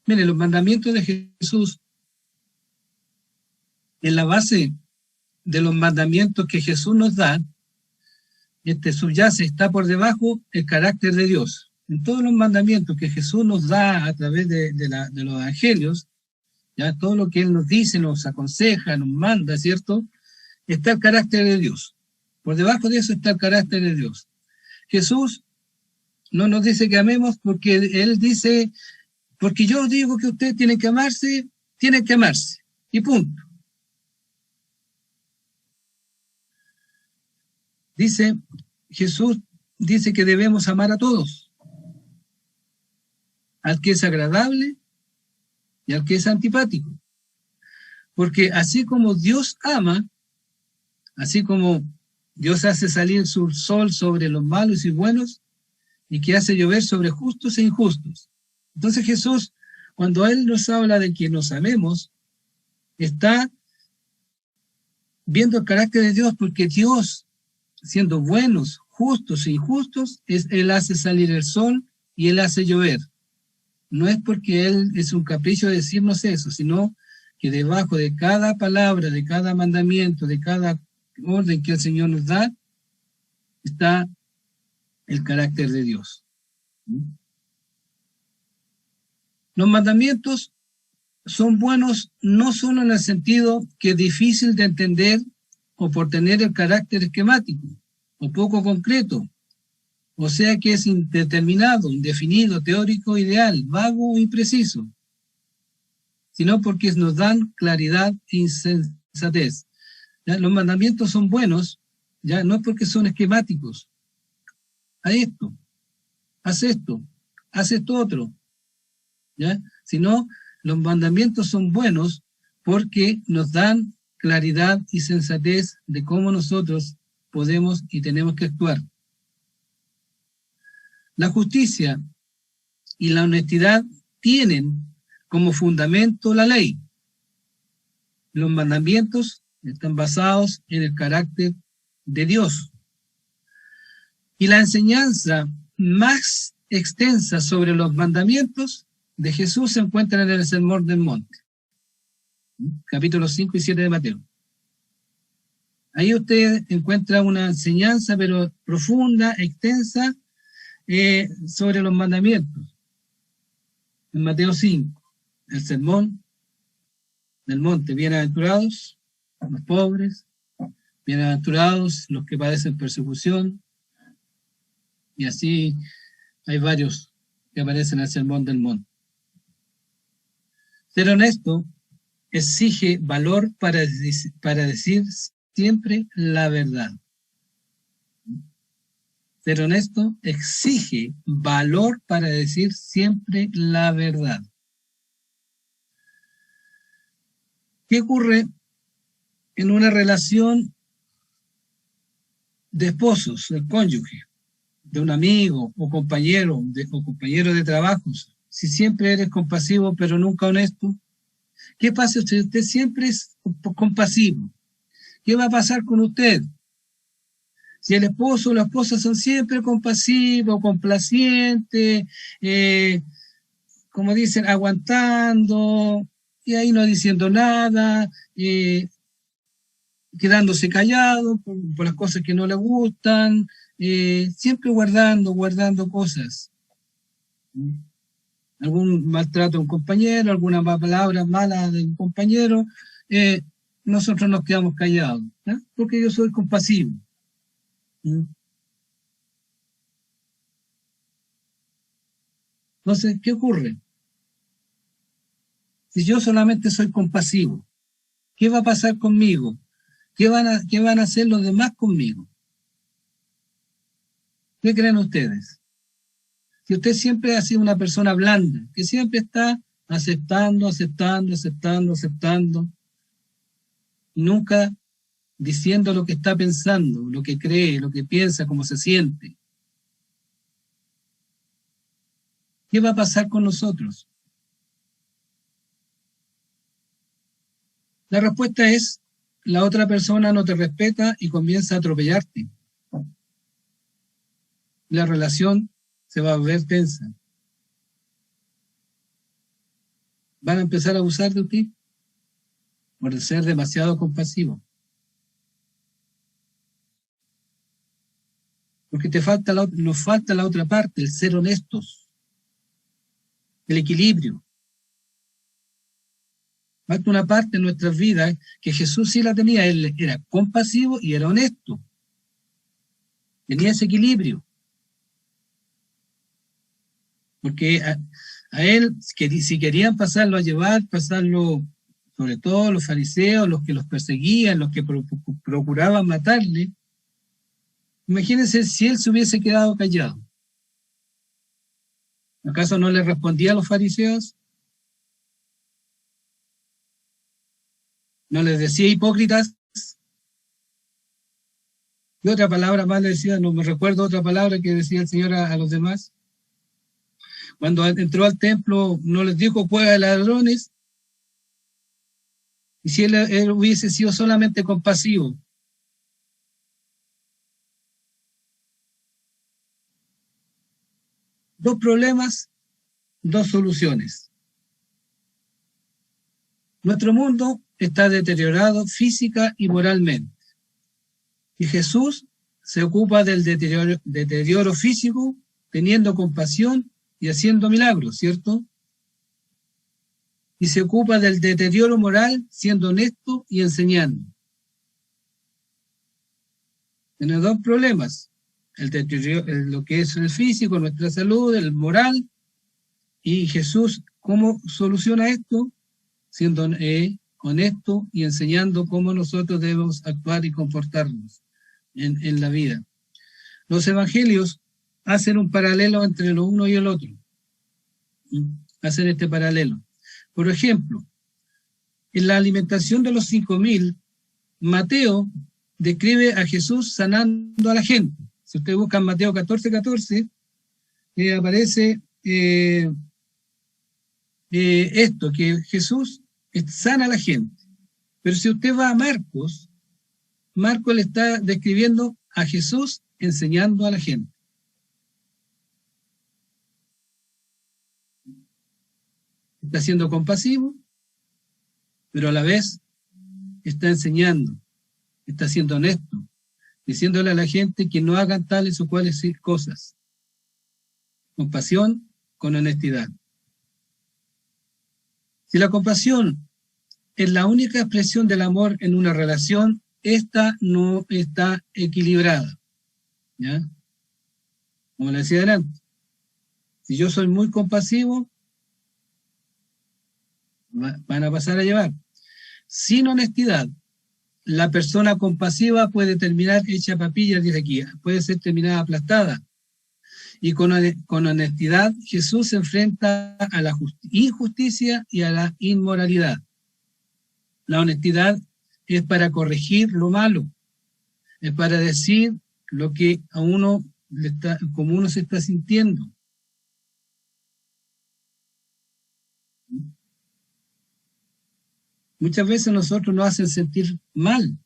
Mire, los mandamientos de Jesús, en la base de los mandamientos que Jesús nos da, subyace, está por debajo el carácter de Dios. En todos los mandamientos que Jesús nos da a través de los evangelios, ya todo lo que Él nos dice, nos aconseja, nos manda, ¿cierto? Está el carácter de Dios. Por debajo de eso está el carácter de Dios. Jesús no nos dice que amemos porque Él dice, porque yo digo que ustedes tienen que amarse, y punto. Jesús dice que debemos amar a todos, al que es agradable y al que es antipático. Porque así como Dios ama, así como Dios hace salir su sol sobre los malos y buenos, y que hace llover sobre justos e injustos. Entonces Jesús, cuando Él nos habla de que nos amemos, está viendo el carácter de Dios, porque Dios, siendo buenos, justos e injustos, Él hace salir el sol y Él hace llover. No es porque Él es un capricho de decirnos eso, sino que debajo de cada palabra, de cada mandamiento, de cada orden que el Señor nos da, está el carácter de Dios. Los mandamientos son buenos no solo en el sentido que es difícil de entender o por tener el carácter esquemático o poco concreto, o sea que es indeterminado, indefinido, teórico, ideal, vago o impreciso, sino porque nos dan claridad e sensatez. ¿Ya? Los mandamientos son buenos, ya no porque son esquemáticos. Haz esto otro, ¿ya? Sino los mandamientos son buenos porque nos dan claridad y sensatez de cómo nosotros podemos y tenemos que actuar. La justicia y la honestidad tienen como fundamento la ley. Los mandamientos están basados en el carácter de Dios. Y la enseñanza más extensa sobre los mandamientos de Jesús se encuentra en el Sermón del Monte, capítulos 5 y 7 de Mateo. Ahí usted encuentra una enseñanza, pero profunda, extensa, sobre los mandamientos. En Mateo 5, el Sermón del Monte: bienaventurados los pobres, bienaventurados los que padecen persecución, y así hay varios que aparecen en el Sermón del Monte. Ser honesto exige valor para decir siempre la verdad. Ser honesto exige valor para decir siempre la verdad. ¿Qué ocurre en una relación de esposos, del cónyuge, de un amigo o compañero de trabajo? Si siempre eres compasivo pero nunca honesto, ¿qué pasa si usted siempre es compasivo? ¿Qué va a pasar con usted? Si el esposo o la esposa son siempre compasivos, complacientes, como dicen, aguantando, y ahí no diciendo nada, quedándose callado por las cosas que no le gustan, siempre guardando cosas. Algún maltrato a un compañero, alguna palabra mala de un compañero, nosotros nos quedamos callados, ¿no? Porque yo soy compasivo. Entonces, ¿qué ocurre? Si yo solamente soy compasivo, ¿qué va a pasar conmigo? ¿Qué van a hacer los demás conmigo? ¿Qué creen ustedes? Si usted siempre ha sido una persona blanda, que siempre está aceptando, y nunca diciendo lo que está pensando, lo que cree, lo que piensa, cómo se siente, ¿qué va a pasar con nosotros? La respuesta es: la otra persona no te respeta y comienza a atropellarte. La relación se va a ver tensa. Van a empezar a abusar de usted por ser demasiado compasivo. Porque nos falta la otra parte, el ser honestos, el equilibrio. Falta una parte en nuestras vidas que Jesús sí la tenía. Él era compasivo y era honesto. Tenía ese equilibrio. Porque a él, si querían pasarlo, sobre todo los fariseos, los que los perseguían, los que procuraban matarle, imagínense si él se hubiese quedado callado. ¿Acaso no le respondía a los fariseos? ¿No les decía hipócritas? ¿Qué otra palabra más le decía? No me recuerdo otra palabra que decía el Señor a los demás. Cuando entró al templo, no les dijo cueva de ladrones. Y si él hubiese sido solamente compasivo. Dos problemas, dos soluciones. Nuestro mundo está deteriorado física y moralmente. Y Jesús se ocupa del deterioro físico, teniendo compasión y haciendo milagros, ¿cierto? Y se ocupa del deterioro moral, siendo honesto y enseñando. Tiene dos problemas: el deterioro, lo que es el físico, nuestra salud, el moral. Y Jesús, ¿cómo soluciona esto? Siendo honesto y enseñando cómo nosotros debemos actuar y comportarnos en la vida. Los evangelios hacen un paralelo entre lo uno y el otro. Hacen este paralelo. Por ejemplo, en la alimentación de los 5.000, Mateo describe a Jesús sanando a la gente. Si ustedes buscan Mateo 14:14, aparece esto, que Jesús sana a la gente. Pero si usted va a Marcos le está describiendo a Jesús enseñando a la gente. Está siendo compasivo, pero a la vez está enseñando, está siendo honesto, diciéndole a la gente que no hagan tales o cuales cosas. Compasión con honestidad. Si la compasión es la única expresión del amor en una relación, esta no está equilibrada. ¿Ya? Como le decía adelante, si yo soy muy compasivo, van a pasar a llevar. Sin honestidad, la persona compasiva puede terminar hecha papilla, dice aquí, puede ser terminada aplastada. Y con honestidad, Jesús se enfrenta a la injusticia y a la inmoralidad. La honestidad es para corregir lo malo, es para decir lo que a uno como uno se está sintiendo. Muchas veces nosotros nos hacen sentir mal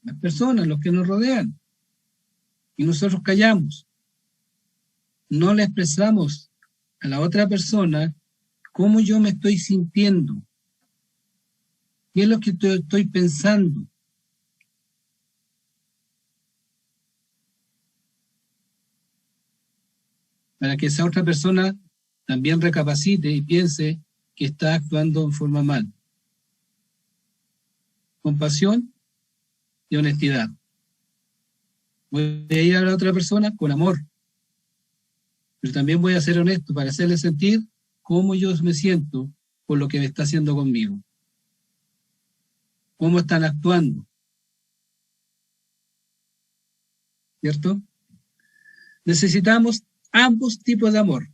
las personas, los que nos rodean, y nosotros callamos. No le expresamos a la otra persona cómo yo me estoy sintiendo, qué es lo que estoy pensando. Para que esa otra persona también recapacite y piense que está actuando en forma mal. Compasión y honestidad. Voy a ir a la otra persona con amor, pero también voy a ser honesto para hacerle sentir cómo yo me siento por lo que me está haciendo conmigo. Cómo están actuando. ¿Cierto? Necesitamos ambos tipos de amor.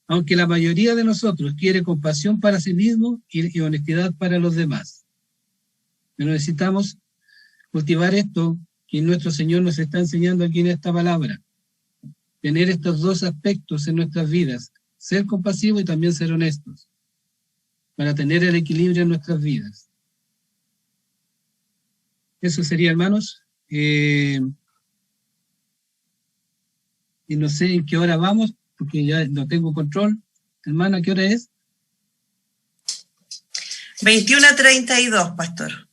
Aunque la mayoría de nosotros quiere compasión para sí mismo y honestidad para los demás. Pero necesitamos cultivar esto que nuestro Señor nos está enseñando aquí en esta palabra. Tener estos dos aspectos en nuestras vidas. Ser compasivos y también ser honestos. Para tener el equilibrio en nuestras vidas. Eso sería, hermanos. Y no sé en qué hora vamos, porque ya no tengo control. Hermana, ¿qué hora es? 21:32, pastor.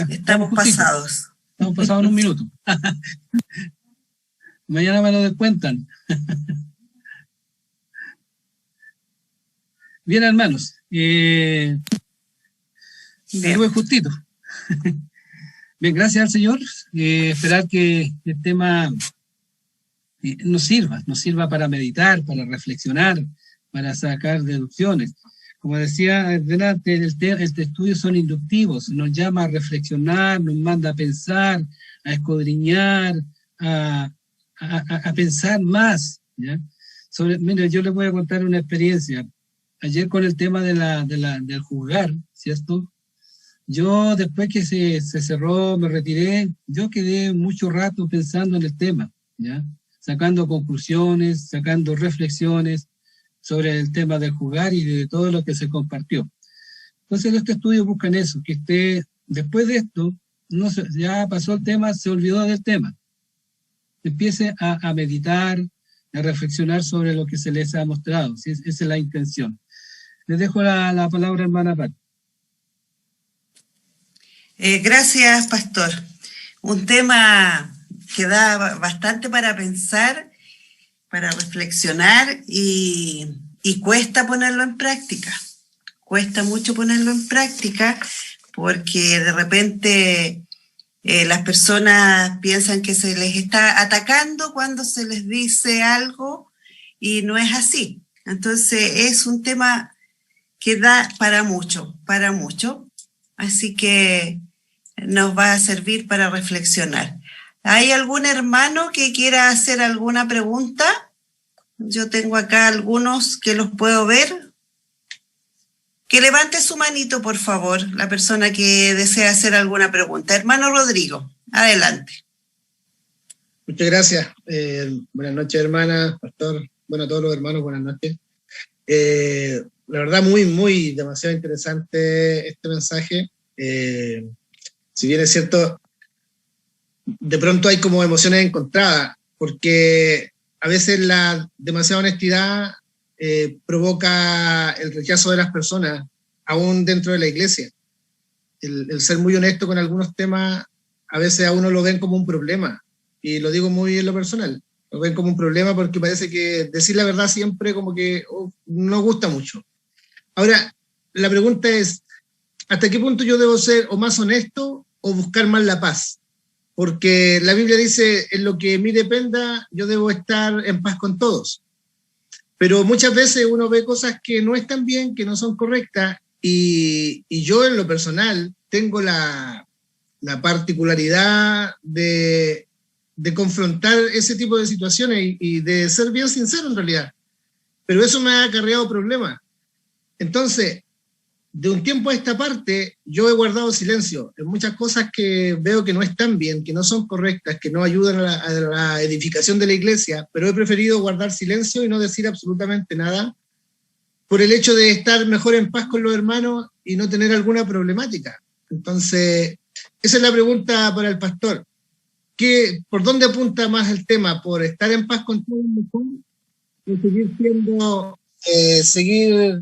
Estamos pasados. Estamos pasados en un minuto. Mañana me lo descuentan. Bien, hermanos. Bien. Muy justito. Bien, gracias al Señor. Esperar que el tema nos sirva para meditar, para reflexionar, para sacar deducciones. Como decía delante, este estudio son inductivos, nos llama a reflexionar, nos manda a pensar, a escudriñar, a pensar más. ¿Ya? Mire, yo les voy a contar una experiencia. Ayer con el tema del juzgar, ¿cierto? Yo después que se cerró, me retiré, yo quedé mucho rato pensando en el tema, ¿ya? Sacando conclusiones, sacando reflexiones sobre el tema del jugar y de todo lo que se compartió. Entonces, estos estudios buscan eso, que esté, después de esto, ya pasó el tema, se olvidó del tema. Empiece a meditar, a reflexionar sobre lo que se les ha mostrado. ¿Sí? Esa es la intención. Les dejo la palabra, hermana Pat. Gracias, pastor. Un tema que da bastante para pensar, para reflexionar y cuesta ponerlo en práctica. Cuesta mucho ponerlo en práctica porque de repente las personas piensan que se les está atacando cuando se les dice algo y no es así. Entonces es un tema que da para mucho, para mucho. Así que nos va a servir para reflexionar. ¿Hay algún hermano que quiera hacer alguna pregunta? Yo tengo acá algunos que los puedo ver. Que levante su manito, por favor, la persona que desea hacer alguna pregunta. Hermano Rodrigo, adelante. Muchas gracias. Buenas noches, hermana, pastor. Bueno, a todos los hermanos, buenas noches. La verdad, demasiado interesante este mensaje. Si bien es cierto, de pronto hay como emociones encontradas, porque a veces la demasiada honestidad provoca el rechazo de las personas, aún dentro de la iglesia. El ser muy honesto con algunos temas, a veces a uno lo ven como un problema, y lo digo muy en lo personal, lo ven como un problema porque parece que decir la verdad siempre como que no gusta mucho. Ahora, la pregunta es, ¿hasta qué punto yo debo ser o más honesto o buscar más la paz? Porque la Biblia dice, en lo que de mí dependa, yo debo estar en paz con todos. Pero muchas veces uno ve cosas que no están bien, que no son correctas, y yo en lo personal tengo la particularidad de confrontar ese tipo de situaciones y de ser bien sincero en realidad. Pero eso me ha acarreado problemas. Entonces, de un tiempo a esta parte, yo he guardado silencio en muchas cosas que veo que no están bien, que no son correctas, que no ayudan a la edificación de la iglesia, pero he preferido guardar silencio y no decir absolutamente nada por el hecho de estar mejor en paz con los hermanos y no tener alguna problemática. Entonces, esa es la pregunta para el pastor. ¿Por dónde apunta más el tema? ¿Por estar en paz con todos mejor? ¿O seguir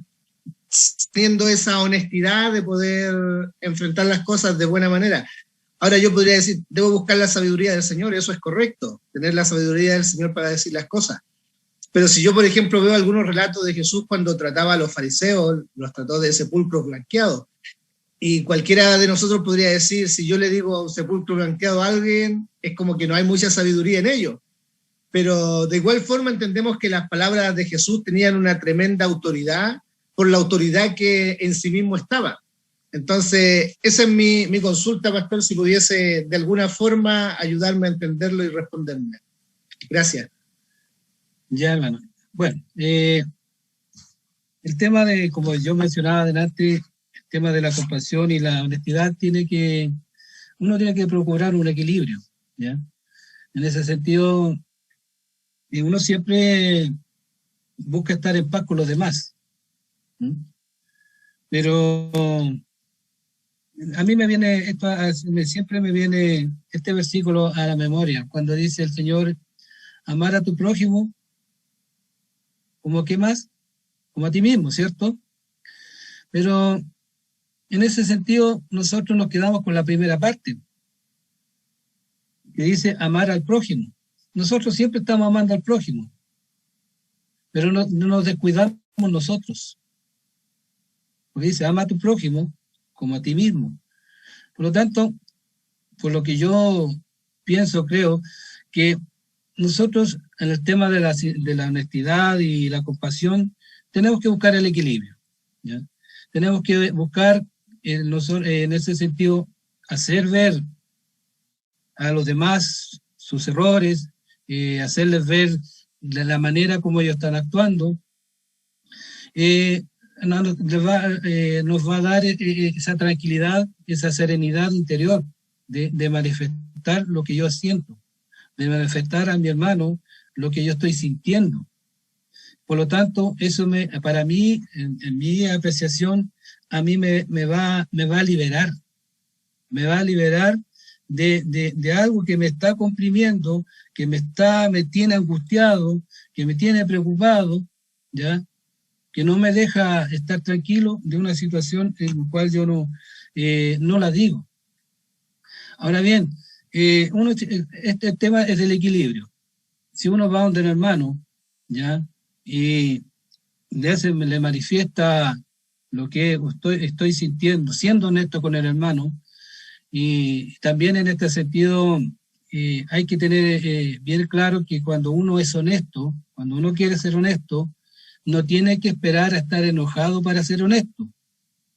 teniendo esa honestidad de poder enfrentar las cosas de buena manera? Ahora yo podría decir, debo buscar la sabiduría del Señor, eso es correcto, tener la sabiduría del Señor para decir las cosas. Pero si yo, por ejemplo, veo algunos relatos de Jesús cuando trataba a los fariseos, los trató de sepulcros blanqueados, y cualquiera de nosotros podría decir, si yo le digo sepulcro blanqueado a alguien, es como que no hay mucha sabiduría en ello. Pero de igual forma entendemos que las palabras de Jesús tenían una tremenda autoridad, por la autoridad que en sí mismo estaba. Entonces, esa es mi consulta, pastor, si pudiese de alguna forma ayudarme a entenderlo y responderme. Gracias. Ya, hermano. Bueno, el tema de, como yo mencionaba adelante, el tema de la compasión y la honestidad uno tiene que procurar un equilibrio, ¿ya? En ese sentido, uno siempre busca estar en paz con los demás. Pero a mí siempre me viene este versículo a la memoria, cuando dice el Señor, amar a tu prójimo, ¿como qué más? Como a ti mismo, ¿cierto? Pero en ese sentido nosotros nos quedamos con la primera parte, que dice amar al prójimo. Nosotros siempre estamos amando al prójimo, pero no nos descuidamos nosotros. Porque dice, ama a tu prójimo como a ti mismo. Por lo tanto, por lo que yo pienso, creo, que nosotros en el tema de la honestidad y la compasión, tenemos que buscar el equilibrio, ¿ya? Tenemos que buscar, en ese sentido, hacer ver a los demás sus errores, hacerles ver de la manera como ellos están actuando, nos va a dar esa tranquilidad, esa serenidad interior de manifestar lo que yo siento, de manifestar a mi hermano lo que yo estoy sintiendo. Por lo tanto, eso para mí, en mi apreciación, a mí me va a liberar. Me va a liberar de algo que me está comprimiendo, que me tiene angustiado, que me tiene preocupado, ¿ya? Que no me deja estar tranquilo de una situación en la cual yo no la digo. Ahora bien, este tema es del equilibrio. Si uno va donde el hermano, ¿ya? Y le manifiesta lo que estoy sintiendo, siendo honesto con el hermano, y también en este sentido hay que tener bien claro que cuando uno es honesto, cuando uno quiere ser honesto, no tiene que esperar a estar enojado para ser honesto.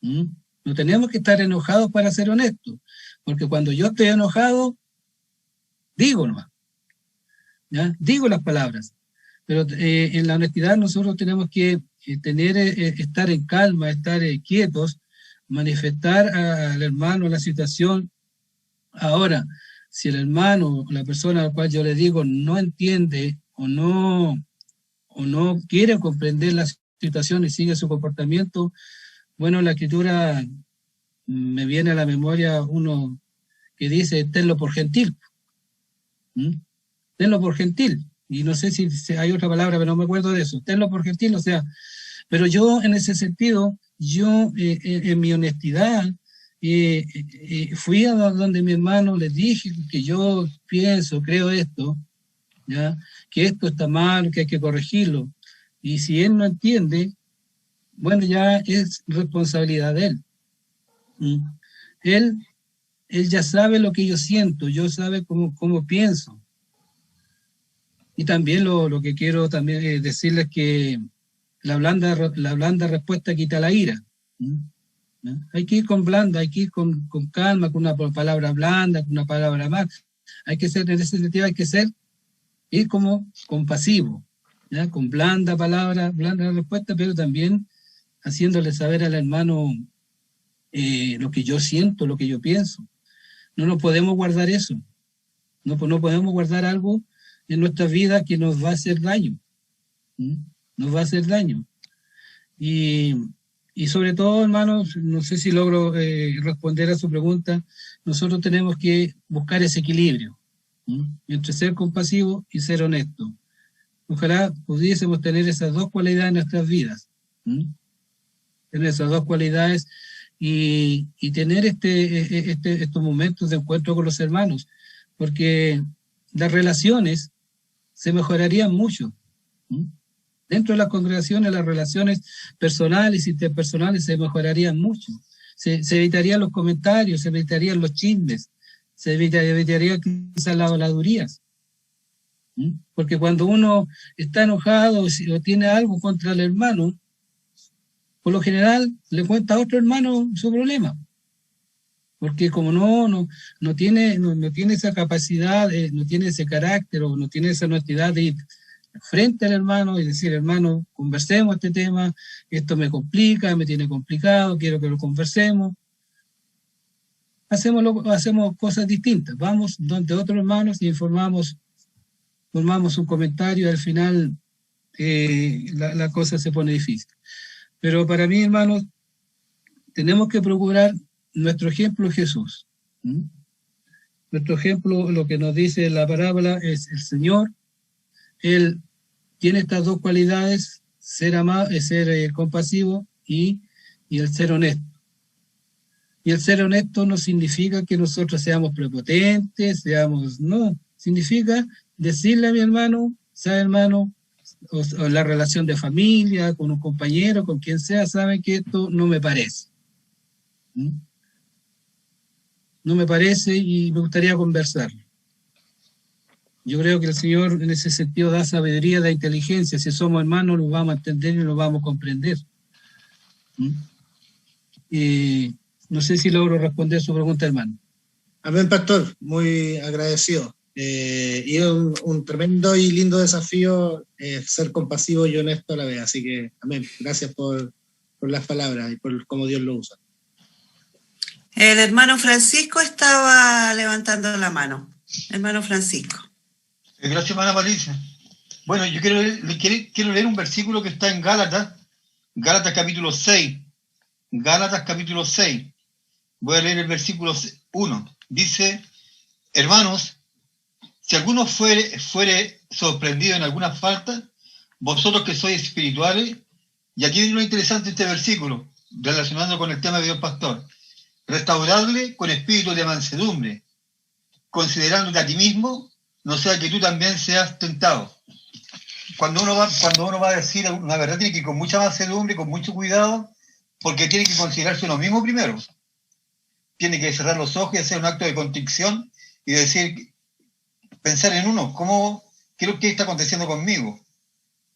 No tenemos que estar enojados para ser honestos, porque cuando yo estoy enojado, digo nomás, ¿ya? Digo las palabras, pero en la honestidad nosotros tenemos que estar en calma, estar quietos, manifestar al hermano la situación. Ahora, si el hermano, la persona al cual yo le digo, no entiende o no quiere comprender la situación y sigue su comportamiento, bueno, la Escritura me viene a la memoria uno que dice, tenlo por gentil. Tenlo por gentil. Y no sé si hay otra palabra, pero no me acuerdo de eso. Tenlo por gentil, o sea, pero yo en ese sentido, en mi honestidad, fui a donde mi hermano, le dije que yo creo esto, ¿ya? Que esto está mal, que hay que corregirlo. Y si él no entiende, bueno, ya es responsabilidad de él. Él ya sabe lo que yo siento, yo sabe cómo pienso. Y también lo que quiero también decirles que la blanda respuesta quita la ira. Hay que ir con blanda, hay que ir con calma, con una palabra blanda, con una palabra más. Hay que ser, en ese sentido, ir como compasivo, ¿ya? Con blanda palabra, blanda respuesta, pero también haciéndole saber al hermano lo que yo siento, lo que yo pienso. No nos podemos guardar eso. No podemos guardar algo en nuestra vida que nos va a hacer daño. Nos va a hacer daño. Y sobre todo, hermanos, no sé si logro responder a su pregunta, nosotros tenemos que buscar ese equilibrio entre ser compasivo y ser honesto. Ojalá pudiésemos tener esas dos cualidades en nuestras vidas. Tener esas dos cualidades y tener estos momentos de encuentro con los hermanos, porque las relaciones se mejorarían mucho. Dentro de las congregaciones, las relaciones personales y interpersonales se mejorarían mucho. Se evitarían los comentarios, se evitarían los chismes, se evitaría quizás las habladurías. Porque cuando uno está enojado o tiene algo contra el hermano, por lo general le cuenta a otro hermano su problema. Porque como no tiene esa capacidad, no tiene ese carácter o no tiene esa honestidad de ir frente al hermano y decir, hermano, conversemos este tema, esto me complica, me tiene complicado, quiero que lo conversemos. Hacemos cosas distintas, vamos donde otros hermanos y formamos un comentario y al final la cosa se pone difícil. Pero para mí, hermanos, tenemos que procurar nuestro ejemplo es Jesús. Nuestro ejemplo, lo que nos dice la parábola, es el Señor. Él tiene estas dos cualidades, ser compasivo y el ser honesto. Y el ser honesto no significa que nosotros seamos prepotentes, no, significa decirle a mi hermano, sabe hermano, o la relación de familia, con un compañero, con quien sea, sabe que esto no me parece. No me parece y me gustaría conversar. Yo creo que el Señor en ese sentido da sabiduría, da inteligencia. Si somos hermanos, lo vamos a entender y lo vamos a comprender. No sé si logro responder su pregunta, hermano. Amén, pastor. Muy agradecido. Y un tremendo y lindo desafío ser compasivo y honesto a la vez. Así que, amén. Gracias por las palabras y por cómo Dios lo usa. El hermano Francisco estaba levantando la mano. Hermano Francisco. Gracias, hermana Patricia. Bueno, yo quiero leer un versículo que está en Gálatas capítulo 6. Gálatas capítulo 6. Voy a leer el versículo 1. Dice, hermanos, si alguno fuere sorprendido en alguna falta, vosotros que sois espirituales, y aquí viene lo interesante de este versículo, relacionando con el tema de Dios pastor, restauradle con espíritu de mansedumbre, considerándote a ti mismo, no sea que tú también seas tentado. Cuando uno va a decir una verdad, tiene que ir con mucha mansedumbre, con mucho cuidado, porque tiene que considerarse uno mismo primero. Tiene que cerrar los ojos y hacer un acto de contrición y decir, pensar en uno, ¿qué es lo que está aconteciendo conmigo?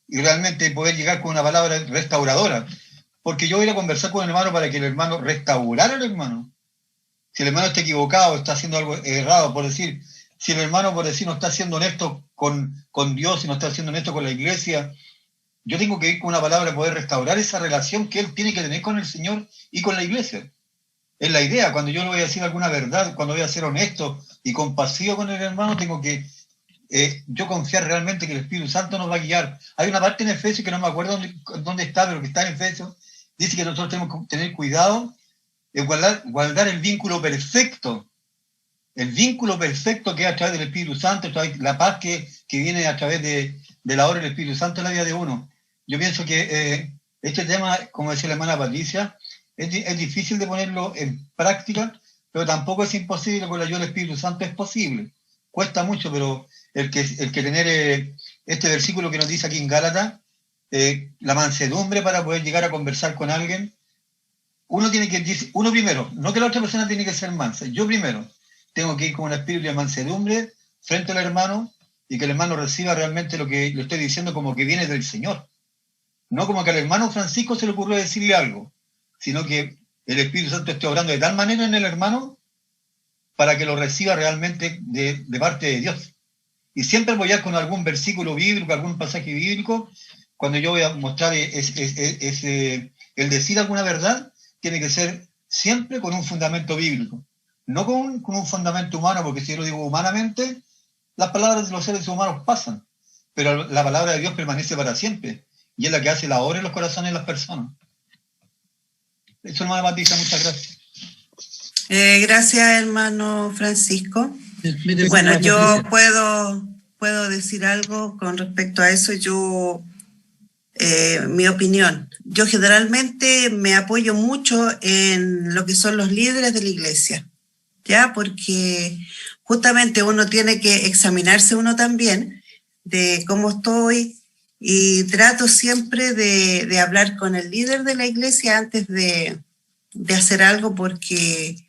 Y realmente poder llegar con una palabra restauradora. Porque yo voy a ir a conversar con el hermano para que el hermano restaurara al hermano. Si el hermano está equivocado, está haciendo algo errado, por decir, si el hermano, por decir, no está siendo honesto con Dios y no está siendo honesto con la iglesia, yo tengo que ir con una palabra para poder restaurar esa relación que él tiene que tener con el Señor y con la iglesia. Es la idea, cuando yo le voy a decir alguna verdad, cuando voy a ser honesto y compasivo con el hermano, tengo que yo confiar realmente que el Espíritu Santo nos va a guiar. Hay una parte en Efesios que no me acuerdo dónde está, pero que está en Efesios, dice que nosotros tenemos que tener cuidado de guardar el vínculo perfecto que es a través del Espíritu Santo, la paz que viene a través de la obra del Espíritu Santo en la vida de uno. Yo pienso que este tema, como decía la hermana Patricia, es difícil de ponerlo en práctica, pero tampoco es imposible. Con la ayuda del Espíritu Santo es posible. Cuesta mucho, pero el que tener este versículo que nos dice aquí en Gálatas, la mansedumbre para poder llegar a conversar con alguien, uno primero, no que la otra persona tiene que ser mansa, yo primero tengo que ir con un espíritu de mansedumbre frente al hermano y que el hermano reciba realmente lo que le estoy diciendo como que viene del Señor. No como que al hermano Francisco se le ocurrió decirle algo, sino que el Espíritu Santo esté obrando de tal manera en el hermano para que lo reciba realmente de parte de Dios. Y siempre apoyar con algún versículo bíblico, algún pasaje bíblico, cuando yo voy a mostrar el decir alguna verdad, tiene que ser siempre con un fundamento bíblico, no con un fundamento humano, porque si yo lo digo humanamente, las palabras de los seres humanos pasan, pero la palabra de Dios permanece para siempre, y es la que hace la obra en los corazones de las personas. Eso, hermana Patricia, muchas gracias. Gracias, hermano Francisco. Bueno, yo puedo decir algo con respecto a eso. Mi opinión. Yo generalmente me apoyo mucho en lo que son los líderes de la iglesia, ¿ya? Porque justamente uno tiene que examinarse uno también de cómo estoy y trato siempre de hablar con el líder de la iglesia antes de hacer algo, porque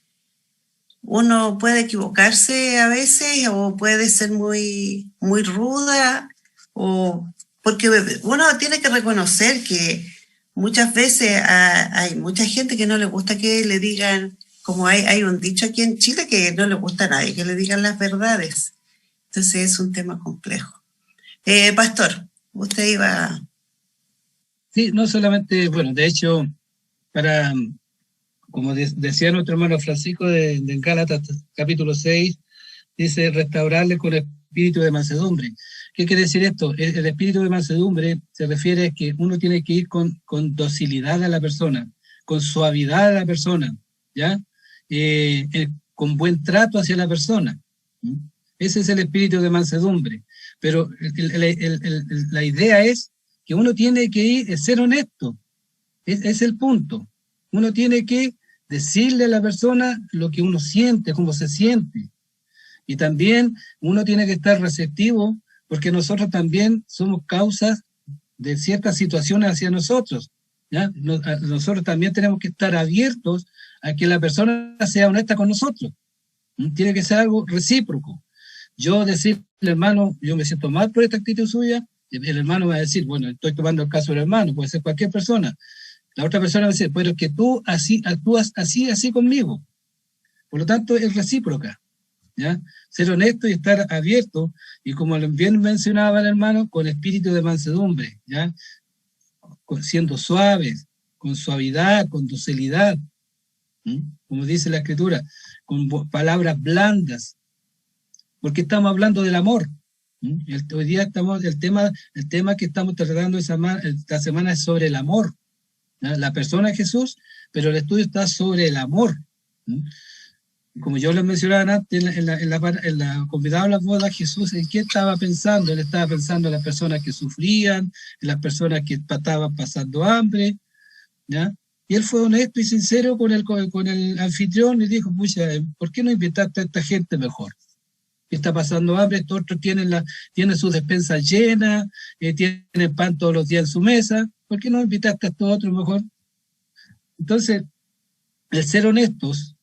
uno puede equivocarse a veces o puede ser muy, muy ruda, porque uno tiene que reconocer que muchas veces hay mucha gente que no le gusta que le digan, como hay un dicho aquí en Chile, que no le gusta a nadie que le digan las verdades. Entonces es un tema complejo. Pastor, usted iba... Sí, no solamente, bueno, de hecho, como decía nuestro hermano Francisco de Gálatas capítulo 6, dice restaurarle con espíritu de mansedumbre. ¿Qué quiere decir esto? El espíritu de mansedumbre se refiere a que uno tiene que ir con docilidad a la persona, con suavidad a la persona, ¿ya? Con buen trato hacia la persona. Ese es el espíritu de mansedumbre. Pero la idea es que uno tiene que ser honesto. Es el punto. Uno tiene que decirle a la persona lo que uno siente, cómo se siente. Y también uno tiene que estar receptivo, porque nosotros también somos causas de ciertas situaciones hacia nosotros, ¿ya? Nosotros también tenemos que estar abiertos a que la persona sea honesta con nosotros. Tiene que ser algo recíproco. Yo decirle, hermano, yo me siento mal por esta actitud suya, el hermano va a decir, bueno, estoy tomando el caso del hermano, puede ser cualquier persona. La otra persona va a decir, pero es que tú actúas así conmigo. Por lo tanto, es recíproca, ¿ya? Ser honesto y estar abierto, y como bien mencionaba el hermano, con espíritu de mansedumbre, ¿ya? Siendo suaves, con suavidad, con docilidad, como dice la Escritura, con palabras blandas, porque estamos hablando del amor. Hoy día el tema que estamos tratando esta semana es sobre el amor, ¿no? La persona de Jesús, pero el estudio está sobre el amor. Como yo les mencionaba antes, en la convidada a las bodas, Jesús, ¿en qué estaba pensando? Él estaba pensando en las personas que sufrían, en las personas que estaban pasando hambre, ¿ya? Y él fue honesto y sincero con el anfitrión y dijo, pucha, ¿por qué no invitaste a esta gente mejor? Que está pasando hambre, estos otros tienen sus despensas llenas, tienen pan todos los días en su mesa, ¿por qué no invitaste a estos otros mejor? Entonces, el ser honestos,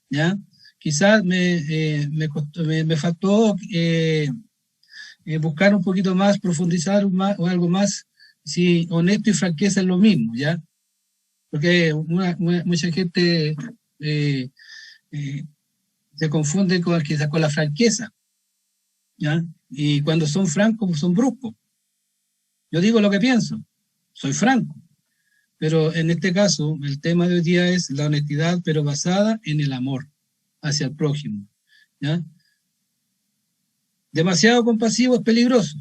¿ya? Quizás me faltó buscar un poquito más, profundizar o algo más, si honesto y franqueza es lo mismo, ¿ya? Porque mucha gente se confunde quizás con la franqueza, ¿ya? Y cuando son francos, son bruscos. Yo digo lo que pienso, soy franco. Pero en este caso, el tema de hoy día es la honestidad, pero basada en el amor hacia el prójimo, ¿ya? Demasiado compasivo es peligroso,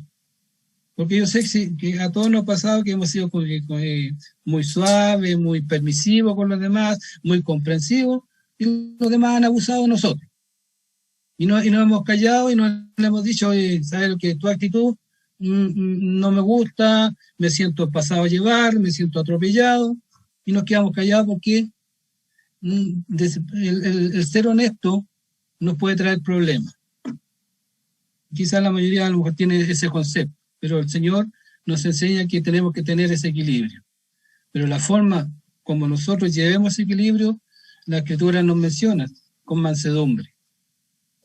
porque yo sé que a todos nos ha pasado que hemos sido muy suaves, muy permisivos con los demás, muy comprensivos, y los demás han abusado de nosotros. Y nos hemos callado y nos le hemos dicho, oye, ¿sabes lo que tu actitud no me gusta, me siento pasado a llevar, me siento atropellado, y nos quedamos callados porque el ser honesto nos puede traer problemas. Quizás la mayoría a lo mejor tiene ese concepto, pero el Señor nos enseña que tenemos que tener ese equilibrio. Pero la forma como nosotros llevemos ese equilibrio, la Escritura nos menciona, con mansedumbre,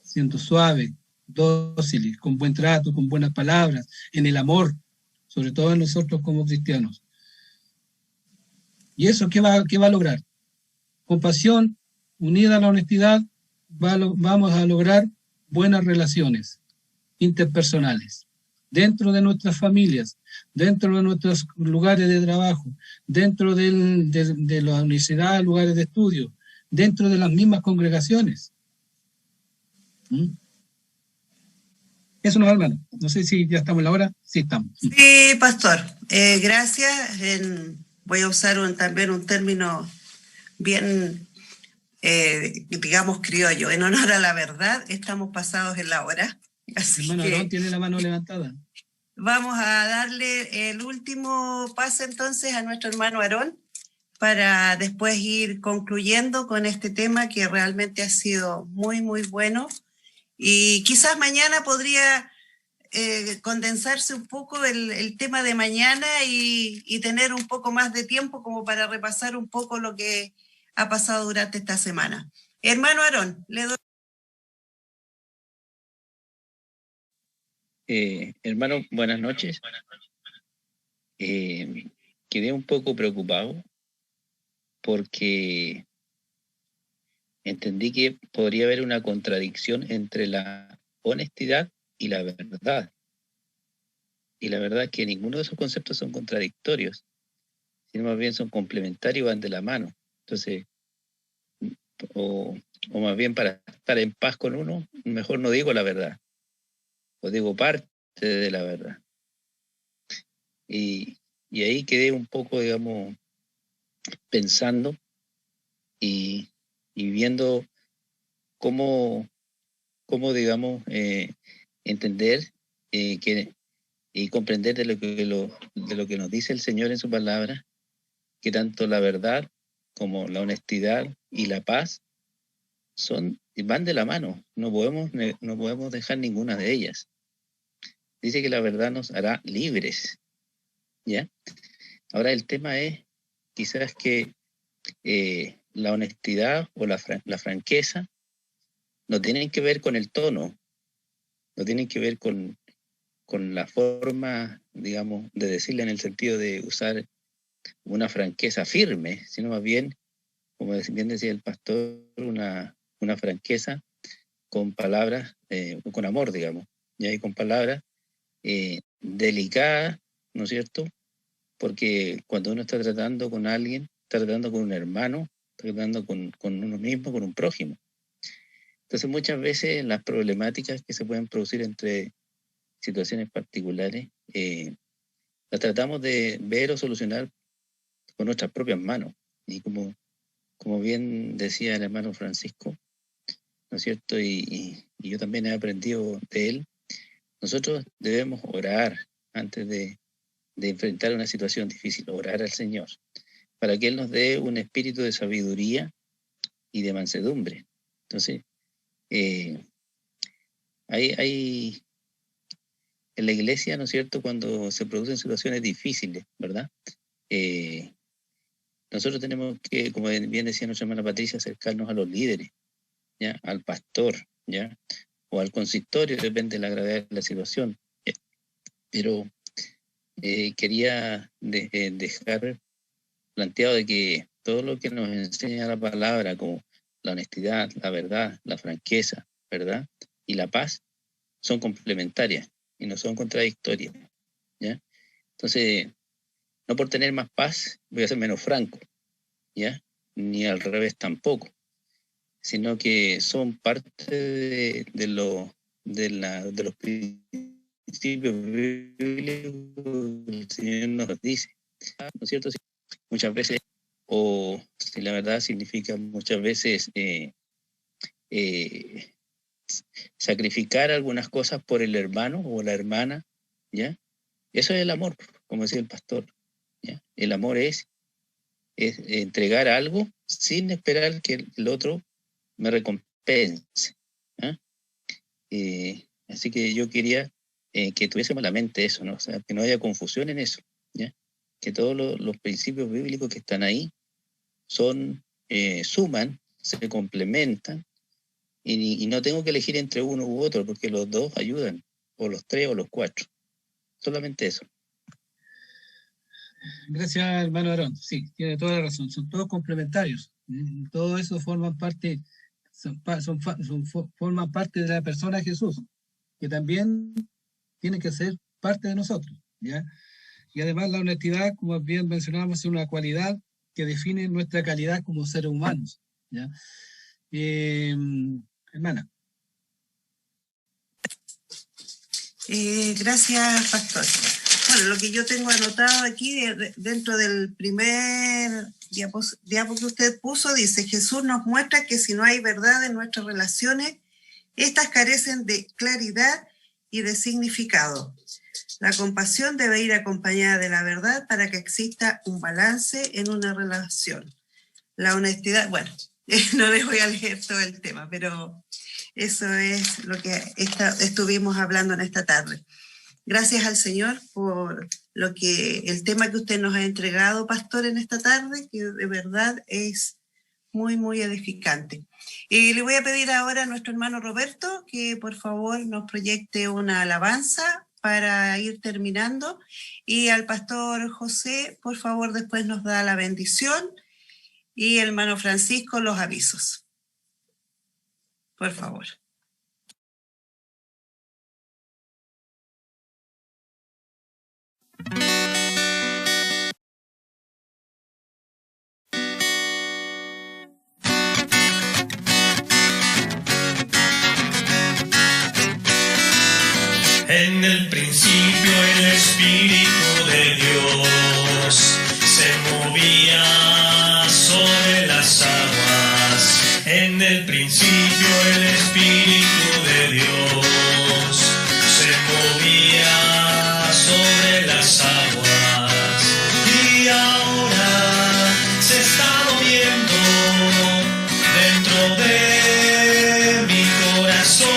siendo suave, dóciles, con buen trato, con buenas palabras, en el amor, sobre todo en nosotros como cristianos. ¿Y eso qué va a lograr? Compasión, unida a la honestidad, vamos a lograr buenas relaciones interpersonales, dentro de nuestras familias, dentro de nuestros lugares de trabajo, dentro de la universidad, lugares de estudio, dentro de las mismas congregaciones. Eso no, hermano. No sé si ya estamos en la hora. Sí, estamos. Sí, pastor. Gracias. Voy a usar también un término bien, digamos, criollo. En honor a la verdad, estamos pasados en la hora. Así hermano que Aarón tiene la mano levantada. Vamos a darle el último paso entonces a nuestro hermano Aarón para después ir concluyendo con este tema que realmente ha sido muy, muy bueno. Y quizás mañana podría condensarse un poco el tema de mañana y tener un poco más de tiempo como para repasar un poco lo que ha pasado durante esta semana. Hermano Aarón, le doy. Hermano, buenas noches. Quedé un poco preocupado porque entendí que podría haber una contradicción entre la honestidad y la verdad. Y la verdad es que ninguno de esos conceptos son contradictorios, sino más bien son complementarios y van de la mano. Entonces, o más bien para estar en paz con uno, mejor no digo la verdad, o digo parte de la verdad. Y ahí quedé un poco, digamos, pensando y viendo cómo digamos, entender y comprender de lo que nos dice el Señor en su palabra, que tanto la verdad como la honestidad y la paz van de la mano. No podemos dejar ninguna de ellas. Dice que la verdad nos hará libres, ¿ya? Ahora el tema es quizás que la honestidad o la franqueza no tienen que ver con el tono, no tienen que ver con la forma, digamos, de decirle en el sentido de usar una franqueza firme, sino más bien, como bien decía el pastor, una franqueza con palabras, con amor, digamos, y con palabras delicadas, ¿no es cierto? porque cuando uno está tratando con alguien, está tratando con un hermano, está tratando con uno mismo, con un prójimo. Entonces muchas veces las problemáticas que se pueden producir entre situaciones particulares, las tratamos de ver o solucionar con nuestras propias manos. Y como bien decía el hermano Francisco, ¿no es cierto? Y yo también he aprendido de él, nosotros debemos orar antes de enfrentar una situación difícil, orar al Señor, para que Él nos dé un espíritu de sabiduría y de mansedumbre. Entonces, hay en la iglesia, ¿no es cierto?, cuando se producen situaciones difíciles, ¿verdad? Nosotros tenemos que, como bien decía nuestra hermana Patricia, acercarnos a los líderes, ¿ya? Al pastor, ¿ya? O al consistorio, depende de la gravedad de la situación. ¿Ya? Pero quería dejar planteado de que todo lo que nos enseña la palabra, como la honestidad, la verdad, la franqueza, ¿verdad? Y la paz, son complementarias y no son contradictorias, ¿ya? Entonces, no por tener más paz voy a ser menos franco, ¿ya? Ni al revés tampoco, sino que son parte de los principios bíblicos que el Señor nos dice, ¿no es cierto? Muchas veces, o si la verdad significa muchas veces sacrificar algunas cosas por el hermano o la hermana, ¿ya? Eso es el amor, como decía el pastor, ¿ya? El amor es entregar algo sin esperar que el otro me recompense, ¿ya? Así que yo quería que tuviésemos la mente eso, ¿no? O sea, que no haya confusión en eso, ¿ya? Que todos los principios bíblicos que están ahí suman, se complementan, y no tengo que elegir entre uno u otro, porque los dos ayudan, o los tres o los cuatro. Solamente eso. Gracias, hermano Aarón. Sí, tiene toda la razón. Son todos complementarios. Todo eso forman parte de la persona de Jesús, que también tiene que ser parte de nosotros, ¿ya? Y además la honestidad, como bien mencionábamos, es una cualidad que define nuestra calidad como seres humanos, ¿ya? Hermana. Gracias, pastor. Bueno, lo que yo tengo anotado aquí dentro del primer diapo que usted puso, dice: Jesús nos muestra que si no hay verdad en nuestras relaciones, estas carecen de claridad y de significado. La compasión debe ir acompañada de la verdad para que exista un balance en una relación. La honestidad, bueno, no les voy a leer todo el tema, pero eso es lo que estuvimos hablando en esta tarde. Gracias al Señor por el tema que usted nos ha entregado, pastor, en esta tarde, que de verdad es muy, muy edificante. Y le voy a pedir ahora a nuestro hermano Roberto que por favor nos proyecte una alabanza para ir terminando, y al pastor José, por favor, después nos da la bendición, y el hermano Francisco los avisos. Por favor. En el principio el Espíritu de Dios se movía sobre las aguas. En el principio el Espíritu de Dios se movía sobre las aguas. Y ahora se está moviendo dentro de mi corazón.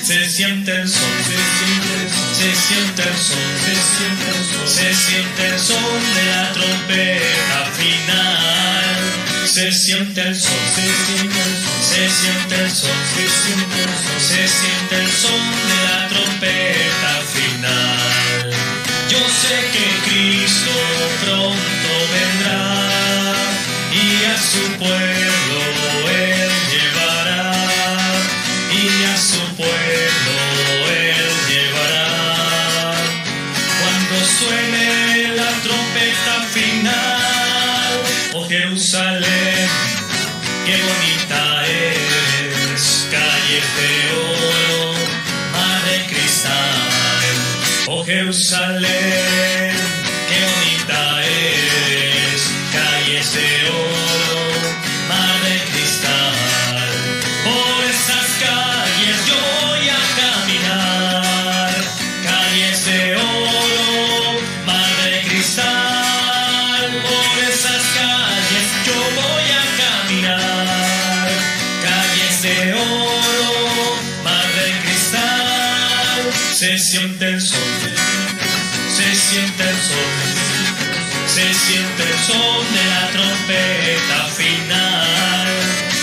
Se siente el sol, se siente el sol, se siente el son de la trompeta final. Se siente el sol, se siente el sol, se siente el son de la trompeta final. Yo sé que Cristo pronto vendrá y a su pueblo calles de oro, mar de cristal. Oh Jerusalén, qué bonita eres, calles de oro, mar de cristal. Por esas calles yo voy a caminar, calles de oro, mar de cristal. Por esas calles yo voy a caminar, calles de oro, mar de cristal. Se siente el sol, se siente el sol, se siente el son de la trompeta final.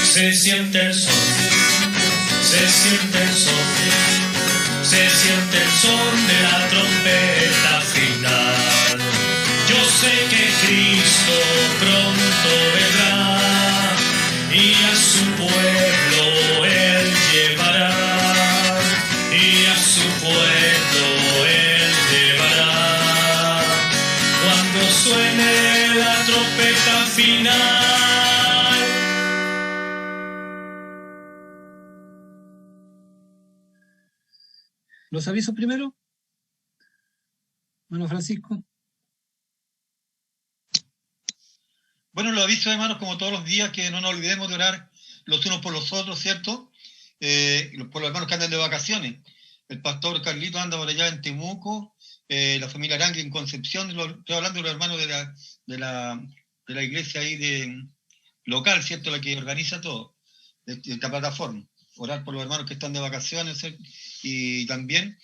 Se siente el sol, se siente el son, se siente el son de la trompeta final. Yo sé que Cristo pronto vendrá y a su pueblo Él llevará, y a su pueblo Él llevará. Cuando suene la trompeta final. ¿Los avisos primero? Bueno, Francisco. Bueno, los avisos, hermanos, como todos los días, que no nos olvidemos de orar los unos por los otros, ¿cierto? Por los hermanos que andan de vacaciones. El pastor Carlito anda por allá en Temuco, la familia Arangui en Concepción, estoy hablando de los hermanos de la iglesia ahí local, ¿cierto? La que organiza todo, de esta plataforma. Orar por los hermanos que están de vacaciones, ¿cierto? Y también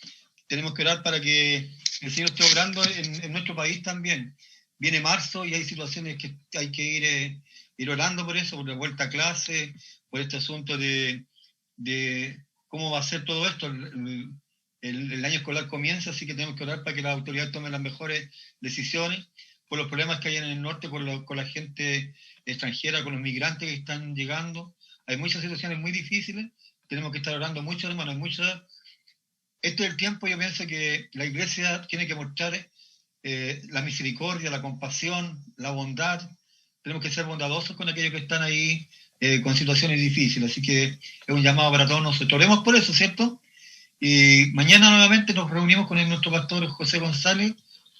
tenemos que orar para que el Señor esté obrando en nuestro país también. Viene marzo y hay situaciones que hay que ir orando por eso, por la vuelta a clase, por este asunto de cómo va a ser todo esto. El año escolar comienza, así que tenemos que orar para que las autoridades tomen las mejores decisiones, por los problemas que hay en el norte con la gente extranjera, con los migrantes que están llegando. Hay muchas situaciones muy difíciles, tenemos que estar orando mucho, hermanos, Este es el tiempo, yo pienso que la iglesia tiene que mostrar la misericordia, la compasión, la bondad. Tenemos que ser bondadosos con aquellos que están ahí con situaciones difíciles. Así que es un llamado para todos nosotros. Oremos por eso, ¿cierto? Y mañana nuevamente nos reunimos con nuestro pastor José González.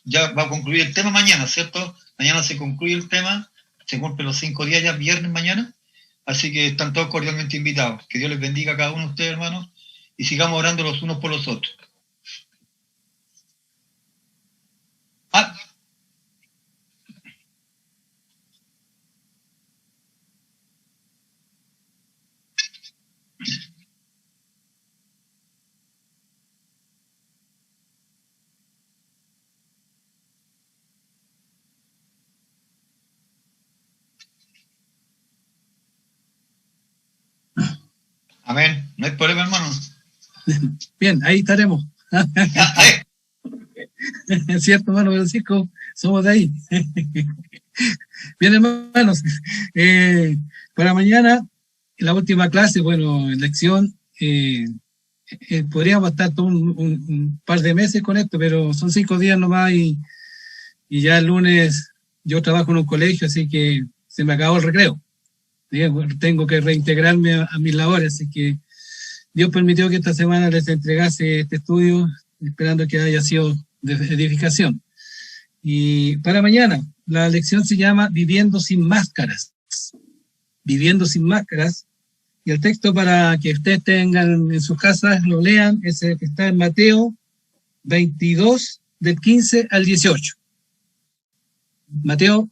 Ya va a concluir el tema mañana, ¿cierto? Mañana se concluye el tema, se cumplen los 5 días ya, viernes mañana. Así que están todos cordialmente invitados. Que Dios les bendiga a cada uno de ustedes, hermanos, y sigamos orando los unos por los otros. Amén. No hay problema, hermano. Bien, ahí estaremos. Es cierto, hermano Francisco, somos de ahí. Bien, hermanos, para mañana, la última clase, bueno, lección, podríamos estar todo un par de meses con esto, pero son 5 días nomás y ya el lunes yo trabajo en un colegio, así que se me acabó el recreo. Tengo que reintegrarme a mis labores, así que Dios permitió que esta semana les entregase este estudio, esperando que haya sido de edificación. Y para mañana, la lección se llama Viviendo sin máscaras. Viviendo sin máscaras. Y el texto para que ustedes tengan en sus casas, lo lean, es el que está en Mateo 22, del 15 al 18. Mateo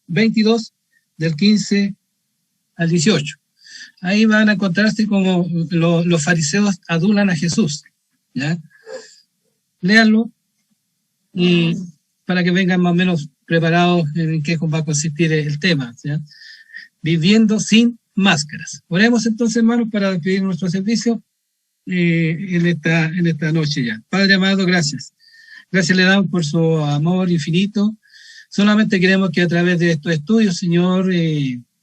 22, del 15 al 18. Ahí van a encontrarse como los fariseos adulan a Jesús. ¿Ya? Léanlo y para que vengan más o menos preparados en qué va a consistir el tema. ¿Ya? Viviendo sin máscaras. Oremos entonces, hermanos, para despedir nuestro servicio en esta noche ya. Padre amado, gracias. Gracias le damos por su amor infinito. Solamente queremos que a través de estos estudios, Señor,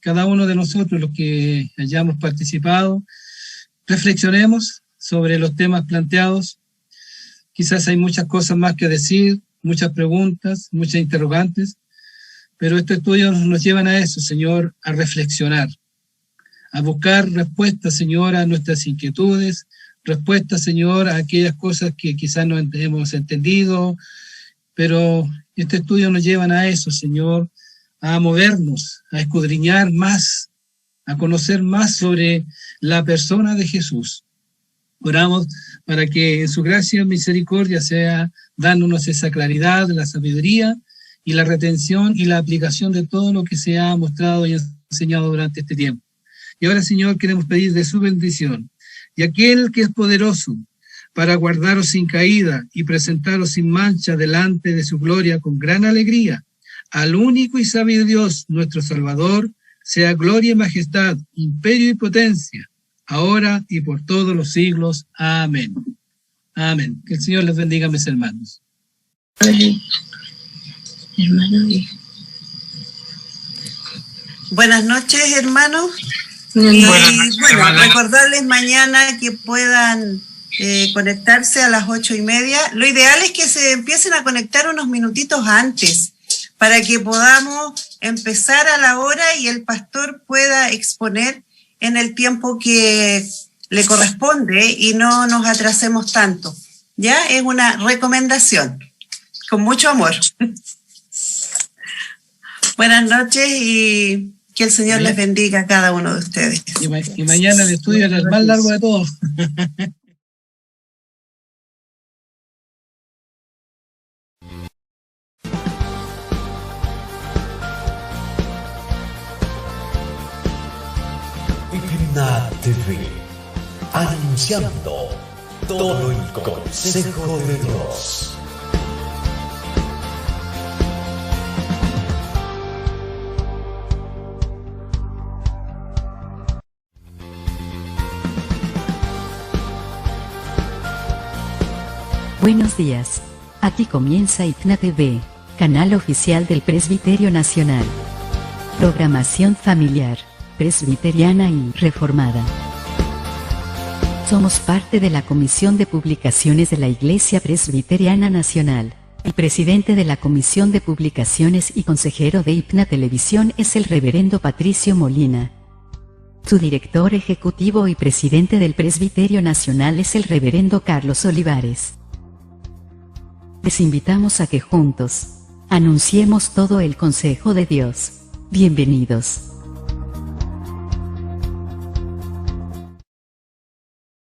cada uno de nosotros, los que hayamos participado, reflexionemos sobre los temas planteados. Quizás hay muchas cosas más que decir, muchas preguntas, muchas interrogantes, pero estos estudios nos llevan a eso, Señor, a reflexionar a buscar respuestas, Señor, a nuestras inquietudes, respuestas, Señor, a aquellas cosas que quizás no hemos entendido, pero este estudio nos lleva a eso, Señor, a movernos, a escudriñar más, a conocer más sobre la persona de Jesús. Oramos para que en su gracia y misericordia sea dándonos esa claridad, la sabiduría y la retención y la aplicación de todo lo que se ha mostrado y enseñado durante este tiempo. Y ahora, Señor, queremos pedir de su bendición. Y aquel que es poderoso para guardaros sin caída y presentaros sin mancha delante de su gloria con gran alegría, al único y sabio Dios, nuestro Salvador, sea gloria y majestad, imperio y potencia, ahora y por todos los siglos. Amén. Amén. Que el Señor les bendiga, mis hermanos. Hermano. Buenas noches, hermanos. Buenas Y bueno, recordarles mañana que puedan conectarse a las 8:30. Lo ideal es que se empiecen a conectar unos minutitos antes para que podamos empezar a la hora y el pastor pueda exponer en el tiempo que le corresponde y no nos atrasemos tanto. ¿Ya? Es una recomendación. Con mucho amor. Buenas noches y que el Señor les bendiga a cada uno de ustedes. Y mañana el estudio es el más largo de todos. Igna TV, anunciando todo el consejo de Dios. Buenos días. Aquí comienza ICNA TV, canal oficial del Presbiterio Nacional. Programación familiar, presbiteriana y reformada. Somos parte de la Comisión de Publicaciones de la Iglesia Presbiteriana Nacional. El presidente de la Comisión de Publicaciones y consejero de ICNA Televisión es el reverendo Patricio Molina. Su director ejecutivo y presidente del Presbiterio Nacional es el reverendo Carlos Olivares. Les invitamos a que juntos anunciemos todo el consejo de Dios. Bienvenidos.